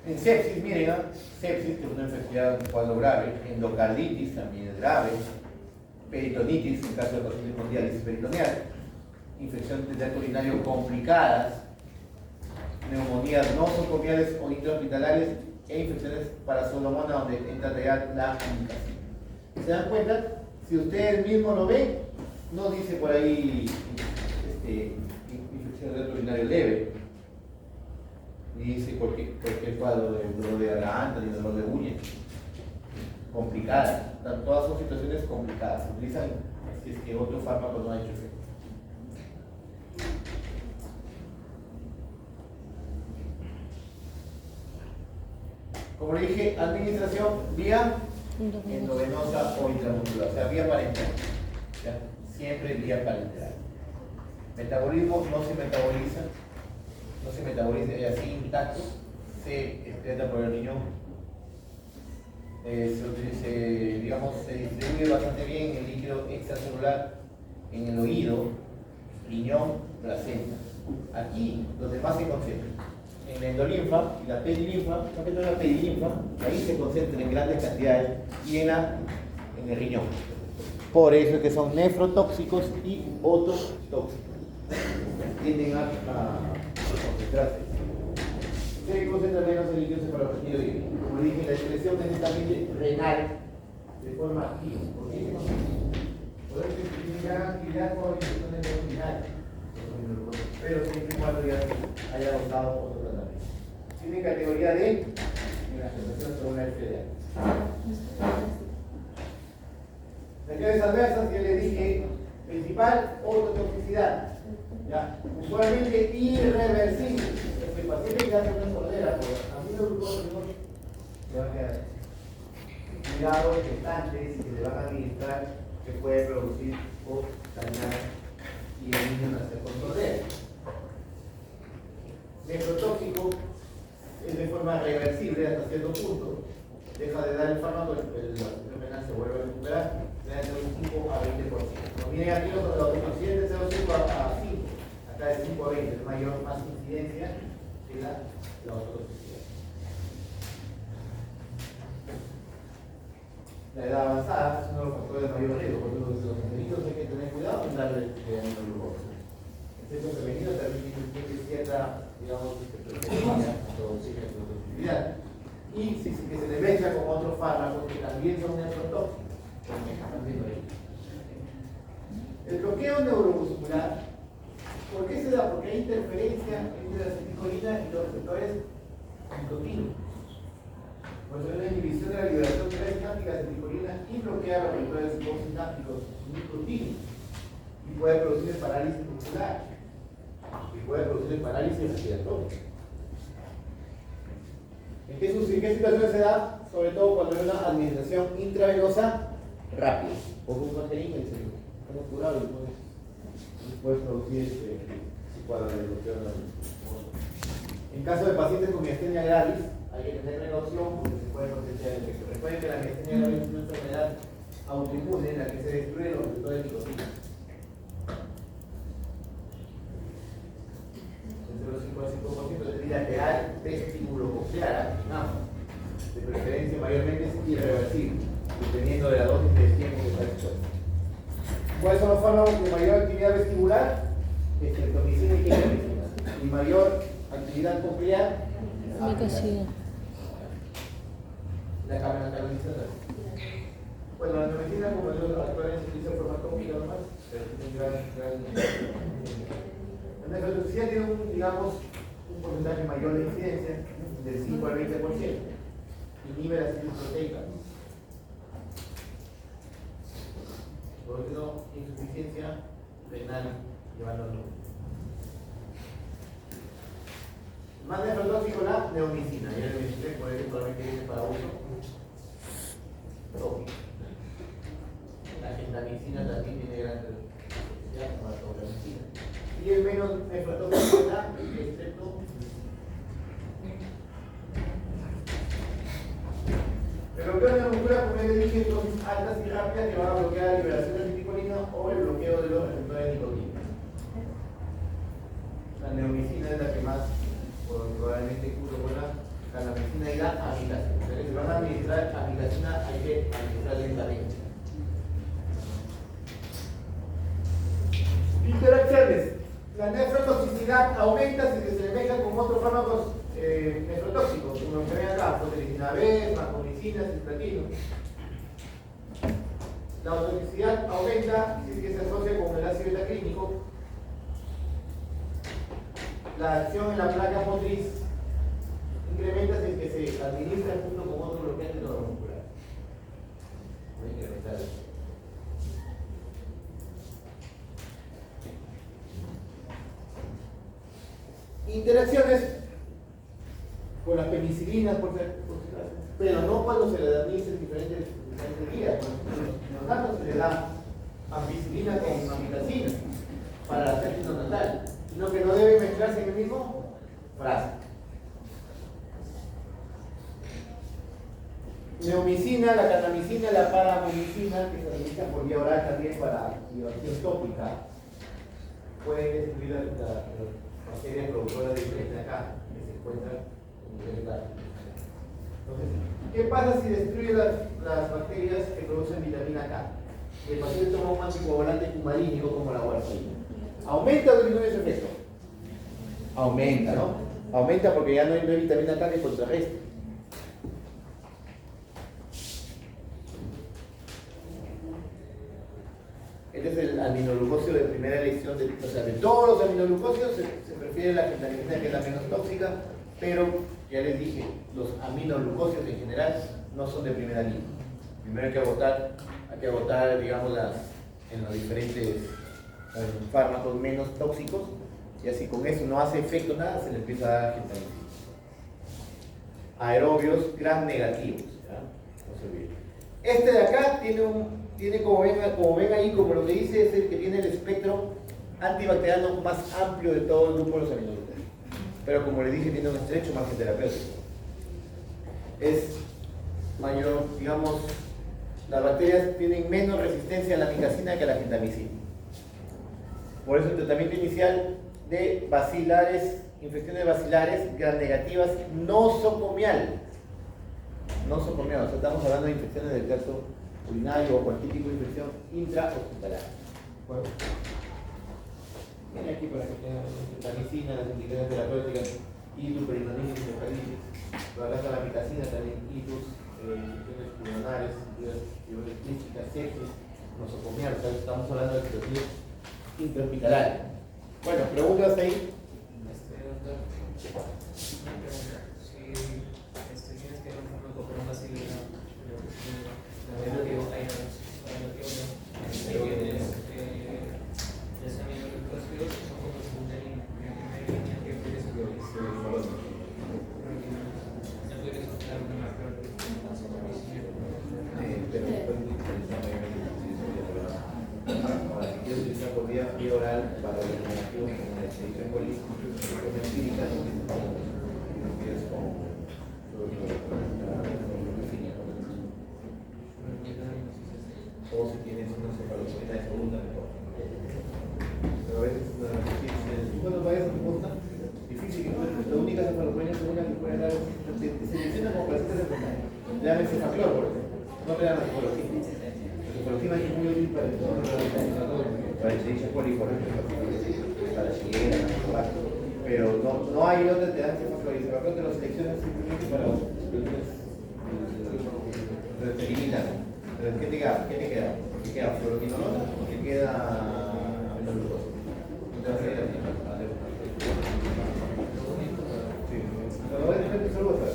En sepsis, miren, sepsis, que es una enfermedad, un cuadro grave, endocarditis también es grave, peritonitis, en caso de pacientes con diálisis peritoneal, infecciones del tracto urinario complicadas, neumonías nosocomiales o intrahospitalarias e infecciones para Pseudomonas donde entra real la comunicación. ¿Se dan cuenta? Si ustedes mismos lo ven, no dice por ahí infección del tracto urinario leve, ni dice cualquier cuadro de dolor de garganta ni dolor de uña. Complicadas, todas son situaciones complicadas, se utilizan si es que otro fármaco no ha hecho efecto. Como le dije, administración vía endovenosa o intramuscular, o sea, vía parenteral, siempre vía parenteral. Metabolismo no se metaboliza así intacto, se excreta por el riñón. Se distribuye bastante bien el líquido extracelular en el oído, riñón, placenta. Aquí, donde más se concentra, en la endolinfa y la pedilinfa, ahí se concentran en grandes cantidades y en el riñón. Por eso es que son nefrotóxicos y ototóxicos. Tienden a concentrarse. Se concentra menos el líquido cefalorraquídeo y, como dije, la excreción es netamente renal de forma activa. ¿Por qué? Podemos tiene gran actividad con infecciones urinarias, pero siempre y cuando ya haya agotado otro tratamiento. Tiene categoría D en la aceptación según la FDA. Reacciones adversas, ya les dije, principal, ototoxicidad. ¿Ya? Usualmente irreversible. El paciente que hace una sordera por aminoglucósidos le va a quedar cuidados gestantes y que le van a administrar que puede producir o dañar y el niño nacer con sordera. Nefrotóxico es de forma reversible hasta cierto punto. Deja de dar el fármaco, la enfermedad se vuelve a recuperar, debe ser un 5 a 20%. Como miren aquí los pacientes de 0,5 a 5, acá de 5 a 20, es mayor, más incidencia que la ototoxicidad. La edad avanzada es uno de los factores de mayor riesgo, porque los femeninos hay que tener cuidado en darle aminoglucosa. El sexo femenino también tiene cierta, digamos, preferencia a producir la toxicidad. Y si se le mezcla con otros fármacos que también son nefrotóxicos, el bloqueo neuromuscular, ¿por qué se da? Porque hay interferencia entre la acetilcolina y los receptores nicotínicos. Por eso hay una inhibición de la liberación presináptica de acetilcolina y bloquea los receptores postsinápticos nicotínicos. Y puede producir parálisis muscular. Y puede producir parálisis respiratoria. ¿En qué situaciones se da? Sobre todo cuando hay una administración intravenosa rápida. O un jeringa y se hemos curado y puedes producir cuadros de bloqueo. En caso de pacientes con miastenia gravis, hay que tener precaución porque se puede potenciar el efecto. Recuerden que la miastenia gravis es una enfermedad autoinmune en la que se destruye los receptores de nicotina. Entre los 5 al 5% de herida real vestíbulo coclear, de preferencia mayormente es irreversible, dependiendo de la dosis de tiempo que está expuesta. ¿Cuáles son los fármacos de mayor actividad vestibular? Estreptomicina y clindamicina. Y mayor actividad coclear, amicacina. La carbamazepina. Bueno, la medicina, como yo actualmente se utiliza farmacópica nomás, pero tiene la nefrotoxicidad tiene un porcentaje mayor de incidencia, del 5 al 20%. Inhibe la síntesis proteica. Por ejemplo, insuficiencia renal llevándolo. Más nefrotóxico la neomicina. Ya le mencioné, por ejemplo, que viene para uso tópico. La gentamicina también tiene gran toxicidad como la tobramicina. Y el menos nefrotóxico la excepto. El bloqueo de la musculatura, como ya le dije, dosis altas y rápidas que van a bloquear la liberación de acetilcolina o el bloqueo de los receptores de nicotina. La neomicina es la que más probablemente cura con la carbamazepina y la amicacina. Entonces, si van a administrar amicacina, hay que administrar lentamente. Interacciones. La nefrotoxicidad aumenta si se mezcla con otros fármacos nefrotóxicos, como que ven acá, proteicina B, vancomicina, cisplatino. La toxicidad aumenta si es que se asocia con el ácido betaclínico. La acción en la placa motriz incrementa si es que se administra junto con otro bloqueante neuromuscular. Voy a incrementar eso. Interacciones con las penicilinas, pero no cuando se le administran diferentes vías. En los datos se le da ampicilina con amicacina para la sepsis natal, sino que no debe mezclarse en el mismo frasco. Neomicina, la carbamazepina, la paramomicina, que se administra por vía oral también para liberación tópica, pueden destruir las bacterias productoras de vitamina K que se encuentran en el vegetal. Entonces, ¿qué pasa si destruye las bacterias que producen vitamina K? El paciente toma un anticoagulante cumarínico como la warfarina. ¿Aumenta o disminuye su efecto? Aumenta, ¿no? Aumenta porque ya no hay vitamina K que contrarreste. Este es el aminoglucosio de primera elección, o sea, de todos los aminoglucosios se prefiere la gentamicina, que es la menos tóxica, pero ya les dije, los aminoglucosios en general no son de primera línea. Primero hay que agotar, digamos, en los diferentes fármacos menos tóxicos, y así con eso no hace efecto nada, se le empieza a dar gentamicina. Aerobios gram negativos, ¿ya? No se olviden. Este de acá tiene como ven ahí, como lo que dice, es el que tiene el espectro antibacteriano más amplio de todo el grupo de los aminoglucósidos. Pero como les dije, tiene un estrecho margen terapéutico. Es mayor, digamos, las bacterias tienen menos resistencia a la amicacina que a la gentamicina. Por eso el tratamiento inicial de bacilares, infecciones bacilares gram negativas nosocomial. Nosocomial, o sea, estamos hablando de infecciones del tracto urinario o cualquier tipo de infección intrahospitalaria. Bueno, viene aquí para que tengan la gentamicina, las indicaciones terapéuticas, hitus, peritonitis, encefalitis. Pero acá está la amicacina también, hitus, infecciones pulmonares, fibrosis quística, sepsis, nosocomial. O sea, estamos hablando de situaciones intrahospitalarias. Bueno, preguntas ahí. para la eliminación con la expedición empírica, que es con o si tienes una cefalosporina de segunda, mejor. Pero a veces es difícil. Cuando vayas a tu punta, difícil que la única cefalosporina segunda que puede dar se menciona como paciente de enfermedad. Le dan el cefaclor, por ejemplo. No le dan la cefalosporina. La cefalosporina es muy útil para el Escherichia coli, por ejemplo, para la Shigella, para el lacto. Pero no hay donde te dan cefaclor. Y cefaclor te lo seleccionan simplemente para los te eliminan. Pero ¿qué te queda? ¿Te queda fluoroquinolona o te queda glucosa? No te vas a ir a ti. Sí, pero voy a tener que solo otra.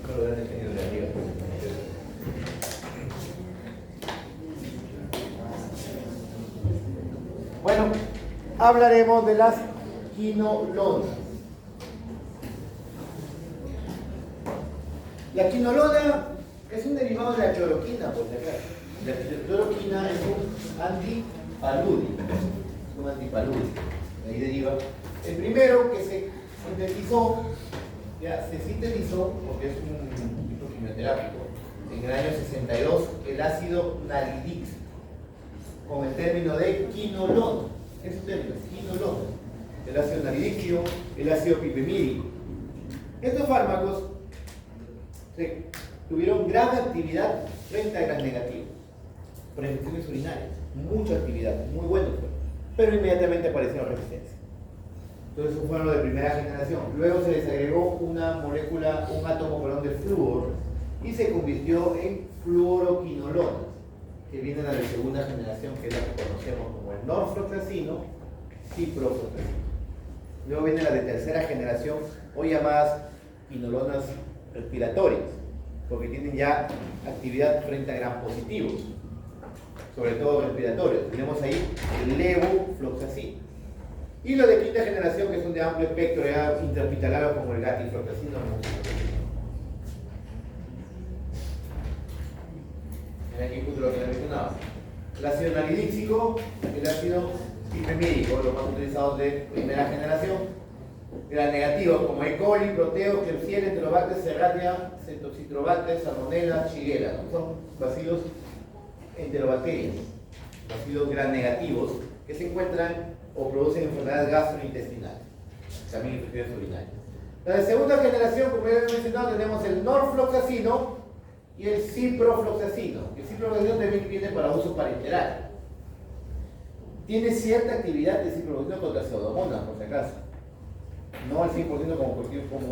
No lo han entendido de arriba. Bueno, hablaremos de las quinolonas. La quinolona es un derivado de la cloroquina, por si acaso. La cloroquina es un antipalúdico. Es un antipalúdico. De ahí deriva. El primero que se sintetizó, se sintetizó, porque es un tipo quimioterápico, en el año 62, el ácido nalidíxico, con el término de quinolona. Es un término, quinolona. El ácido nalidíxico, el ácido pipemídico. Estos fármacos tuvieron gran actividad frente a gram negativo, por infecciones urinarias, mucha actividad, muy buenos, pero inmediatamente aparecieron resistencia. Entonces, eso fueron los de primera generación. Luego se les agregó una molécula, un átomo de flúor, y se convirtió en fluoroquinolonas, que vienen a la segunda generación, que es la que conocemos como el norfloxacino, ciprofloxacino. Luego viene la de tercera generación, hoy llamadas quinolonas respiratorias, porque tienen ya actividad frente a gram positivos, sobre todo respiratorios. Tenemos ahí el levofloxacino. Y los de quinta generación, que son de amplio espectro, ya intrahospitalarios, como el gatifloxacino. Aquí justo lo que les mencionaba. El ácido nalidíxico, el ácido pipemídico, los más utilizados de primera generación. Gram negativos como E. coli, Proteus, Klebsiella, Enterobacter, Serratia, Citrobacter, Salmonella, Shigella. Son bacilos enterobacterias, bacilos gram negativos, que se encuentran o producen enfermedades gastrointestinales, también infecciones urinarias. La de segunda generación, como ya he mencionado, tenemos el norfloxacino y el ciprofloxacino. El ciprofloxacino también viene para uso parenteral. Tiene cierta actividad de ciprofloxacino contra pseudomonas, por si acaso. No al 100% como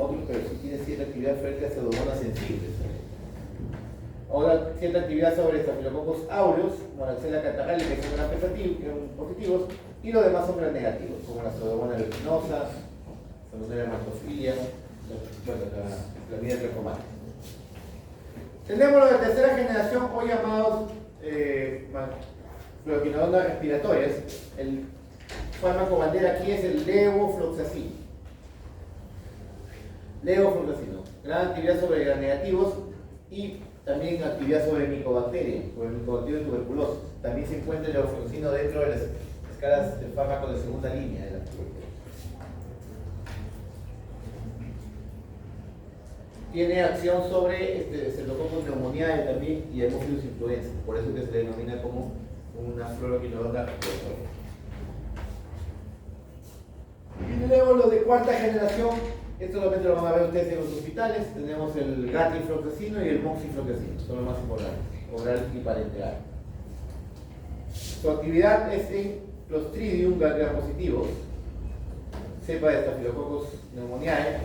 otros, pero sí tiene cierta actividad frente a pseudomonas sensibles. Ahora, cierta actividad sobre Staphylococcus aureus, Moraxella catarrhalis, que son gram positivos, y los demás son gram negativos, como la pseudomonas aeruginosa, Salmonella maltophilia, la vida tricomática. Tenemos los de tercera generación, hoy llamados fluoroquinolonas respiratorias. El fármaco bandera aquí es el levofloxacino. Levofloxacino, gran actividad sobre gram negativos y también actividad sobre micobacterias, sobre el micobacterio tuberculosis. También se encuentra el levofloxacino dentro de las escalas de fármacos de segunda línea de la tuberculosis. Tiene acción sobre Streptococcus pneumoniae también y Haemophilus influenza, por eso que se le denomina como una fluoroquinolona respiratoria. Y luego los de cuarta generación, esto solamente lo van a ver ustedes en los hospitales. Tenemos el gatifloxacino y el moxifloxacino, son los más importantes, oral y parenteral. Su actividad es en Clostridium gram positivos, cepa de Staphylococcus pneumoniae,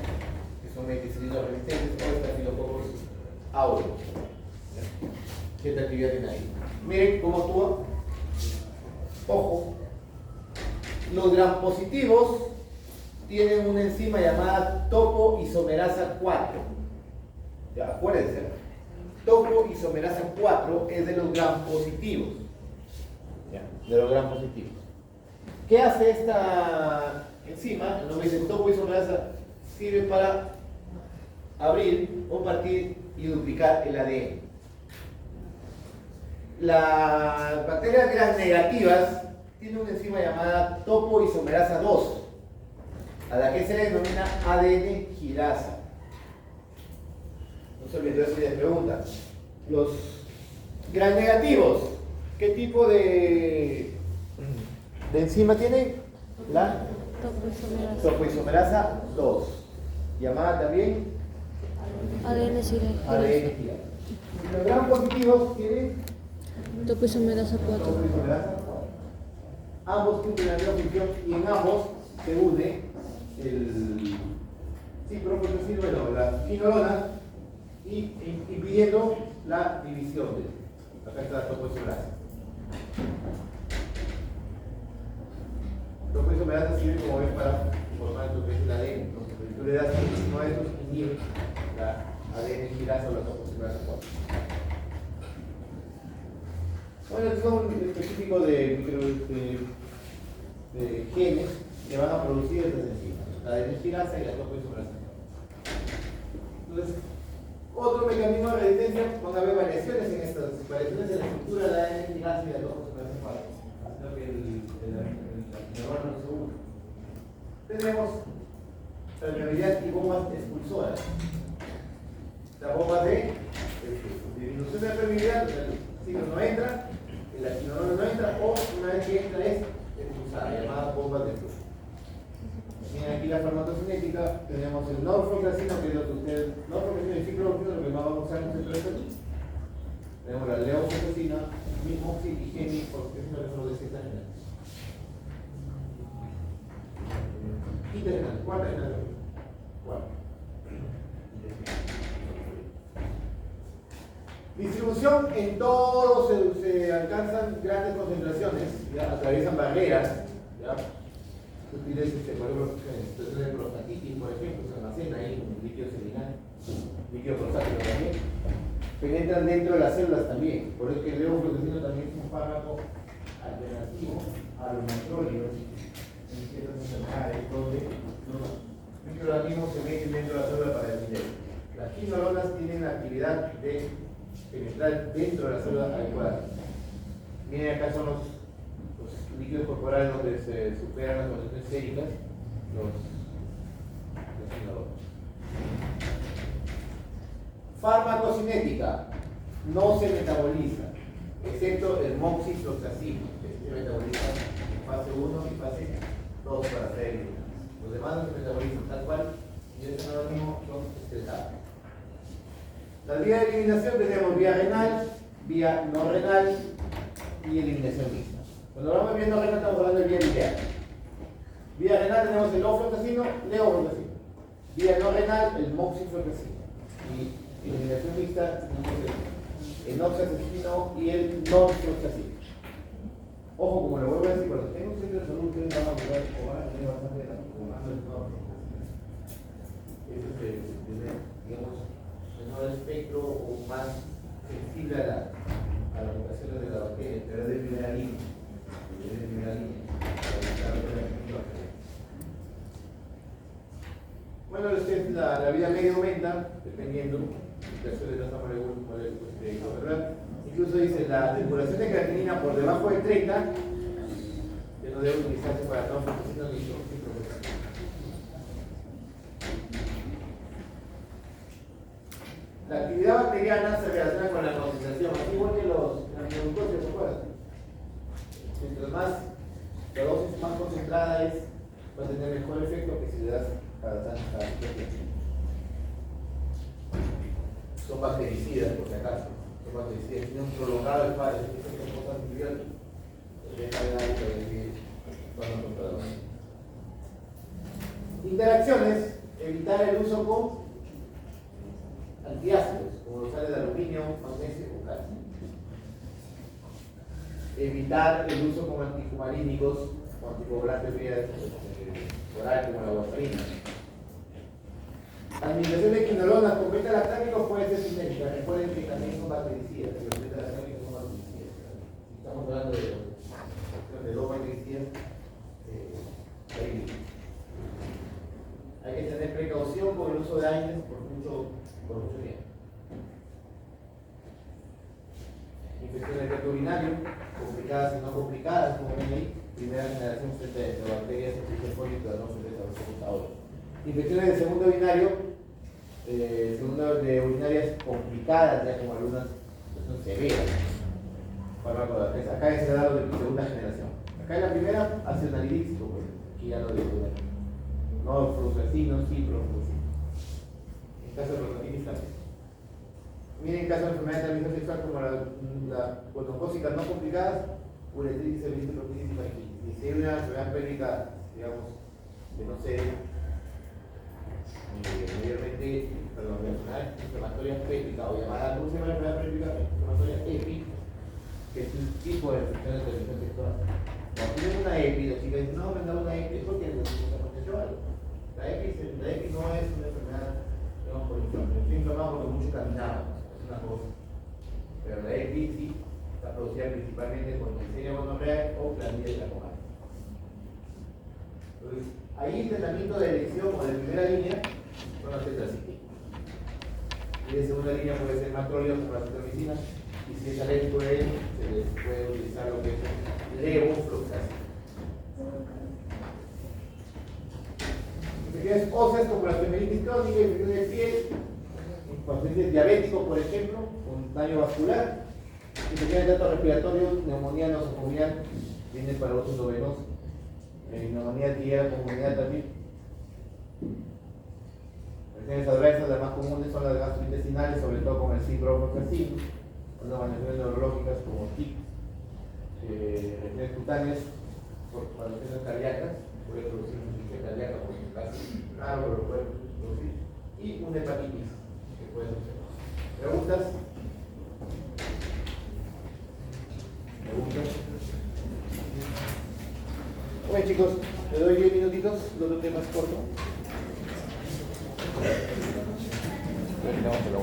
que son meticilinos resistentes, o Staphylococcus aureus. ¿Qué actividad tiene ahí? Miren cómo actúa. Ojo, los gram positivos tienen una enzima llamada topoisomerasa 4. Ya, acuérdense, topoisomerasa 4 es de los gram positivos. Ya, de los gram positivos. ¿Qué hace esta enzima? El nombre dice topoisomerasa, sirve para abrir, compartir y duplicar el ADN. Las bacterias gram negativas tienen una enzima llamada topoisomerasa 2, a la que se le denomina ADN girasa. No se olviden, eso ya es pregunta. Los gram negativos, ¿qué tipo de enzima tienen? La topoisomerasa 2, llamada también ADN girasa. ADN girasa. Y los gram positivos tienen Topoisomerasa 4. topoisomerasa 4. Ambos cumplen la misma función y en ambos se une el ciprofloxacino, bueno, las quinolonas, impidiendo la división de. Acá está la topoisomerasa. Topoisomerasa sirve como ves para formar lo que es el ADN. Entonces, si tú le das uno de estos, inhibe la ADN girasa o la topoisomerasa 4. Bueno, estos son específicos de genes que van a producir estas enzimas, la ADN girasa y la topoisomerasa. Entonces, otro mecanismo de resistencia, cuando hay variaciones en estas variaciones en la estructura de la ADN girasa y la topoisomerasa 4, haciendo que el neurona no se une. Tenemos permeabilidad y bombas expulsoras. Las bombas de disminución de la permeabilidad, el signo no entra, la quinolona no entra, o una vez que entra es expulsada, llamada bombas de flujo. Miren aquí la farmacocinética, tenemos el norfloxacino, que es lo que ustedes, norfloxacino y ciclofloxacino, lo que más vamos a usar en el centro de. Tenemos la levofloxacina, mimoxi y geniproxacino, que son los de Z general. Quinta general, cuarta general. Cuarta. Distribución en todo se alcanzan grandes concentraciones, ¿ya? Atraviesan barreras, ¿ya? Útiles, por ejemplo, en situaciones de prostatitis, por ejemplo, se almacena ahí en líquido seminal, líquido prostático también. Penetran dentro de las células también, por eso que el levofloxacino también es un fármaco alternativo a los nitrógenos en ciertas enfermedades donde los microorganismos se meten dentro de la célula para defender. Las quinolonas tienen la actividad de penetrar dentro de la célula adecuada. Miren, acá son los líquidos corporales donde se superan las concentraciones séricas, los quinolonas. Farmacocinética, no se metaboliza, excepto el moxifloxacino, que se metaboliza en fase 1 y fase 2 para hacer eliminados. Los demás no se metabolizan tal cual, y ese organismo son excretados. Las vías de eliminación tenemos vía renal, vía no renal y eliminación mixta. Cuando hablamos de vía no renal estamos hablando de vía biliar. Vía renal tenemos el ofloxacino, levofloxacino. Vía no renal, el moxifloxacino. Y eliminación mixta tenemos el enoxacino y el norfloxacino. Ojo, como le vuelvo a decir, cuando tengo un centro de salud, ustedes van a ver o van a tener bastante de la comando del norfloxacino. Eso es el primer, digamos, menor espectro o más sensible a las mutaciones de la bacteria, pero es de primera línea. Bueno, la vida media aumenta dependiendo de la tasa molecular, ¿verdad? Incluso dice la depuración de creatinina por debajo de 30 que no debe utilizarse para norfloxacino ni ciclofloxacino. La actividad bacteriana se relaciona con la concentración, así igual que los aminobucósidos, ¿se acuerdan? Mientras más la dosis más concentrada es, va a tener mejor efecto que si le das cada tiempo. Son bactericidas, por si acaso. Son bactericidas, tienen un prolongado efecto con antibióticos. Interacciones, evitar el uso con antiácidos, como los sales de aluminio, magnesio o calcio. Evitar el uso con anticumarínicos o anticoagulantes vías oral como la warfarina. Administración de quinolonas con beta-lactámicos puede ser sintética. Recuerden que también son bactericidas, que los beta-lactámicos son bactericidas. Si estamos hablando de dos bactericidas, hay que tener precaución con el uso de AINES por mucho tiempo. Infecciones de complicadas y no complicadas, como ven ahí, primera generación frente a bacterias encefalóticas, no frente a los computadores. Infecciones de segundo binario, de urinarias complicadas, ya como algunas son severas. Acá es el lado de segunda generación. Acá en la primera hace un analítico, pues, aquí ya lo digo. No fluoxetino, sí, fluoxetino. En caso de fluoxetino también. Miren, en caso de enfermedad de transmisión sexual como la gonocócicas no complicadas, uretritis, cervitis, proctitis y vagitis. Y si hay una enfermedad pélvica, digamos, que no sé, mayormente, perdón, la enfermedad inflamatoria pélvica, o llamada, ¿cómo se llama la enfermedad pélvica? Inflamatoria EPI, que es un tipo de infección de transmisión sexual. Cuando tienen una EPI, los chicos dicen, no, me han dado una EPI, es porque les gusta sexual. La EPI no es una enfermedad, digamos, por inflamación. Estoy inflamado porque mucho caminaba, es una cosa. Pero la EPI sí está producida principalmente por Neisseria gonorrhea o Candida trachomatis. Entonces, ahí el tratamiento de elección o de primera línea son las tetraciclinas. Y de segunda línea puede ser matrolio o acitromicina. Y si es alérgico a él, se les puede utilizar lo que es levofloxacina. Infecciones óseas como la osteomielitis crónica, infecciones de piel, pacientes diabéticos, por ejemplo, con daño vascular, infecciones de trato respiratorio, neumonía nosocomial, viene para uso endovenoso, neumonía tierra comunidad también. Infecciones adversas, las más comunes son las gastrointestinales, sobre todo con el ciprofloxacino, las manifestaciones neurológicas como TIC, infecciones cutáneas, por patologías cardíacas, puede producir una insuficiencia cardíaca, por el caso claro, pero lo puede producir, y una hepatitis que puede suceder. ¿Preguntas? ¿Preguntas? Bueno, chicos, le doy 10 minutitos, lo otro tema es corto. Terminamos el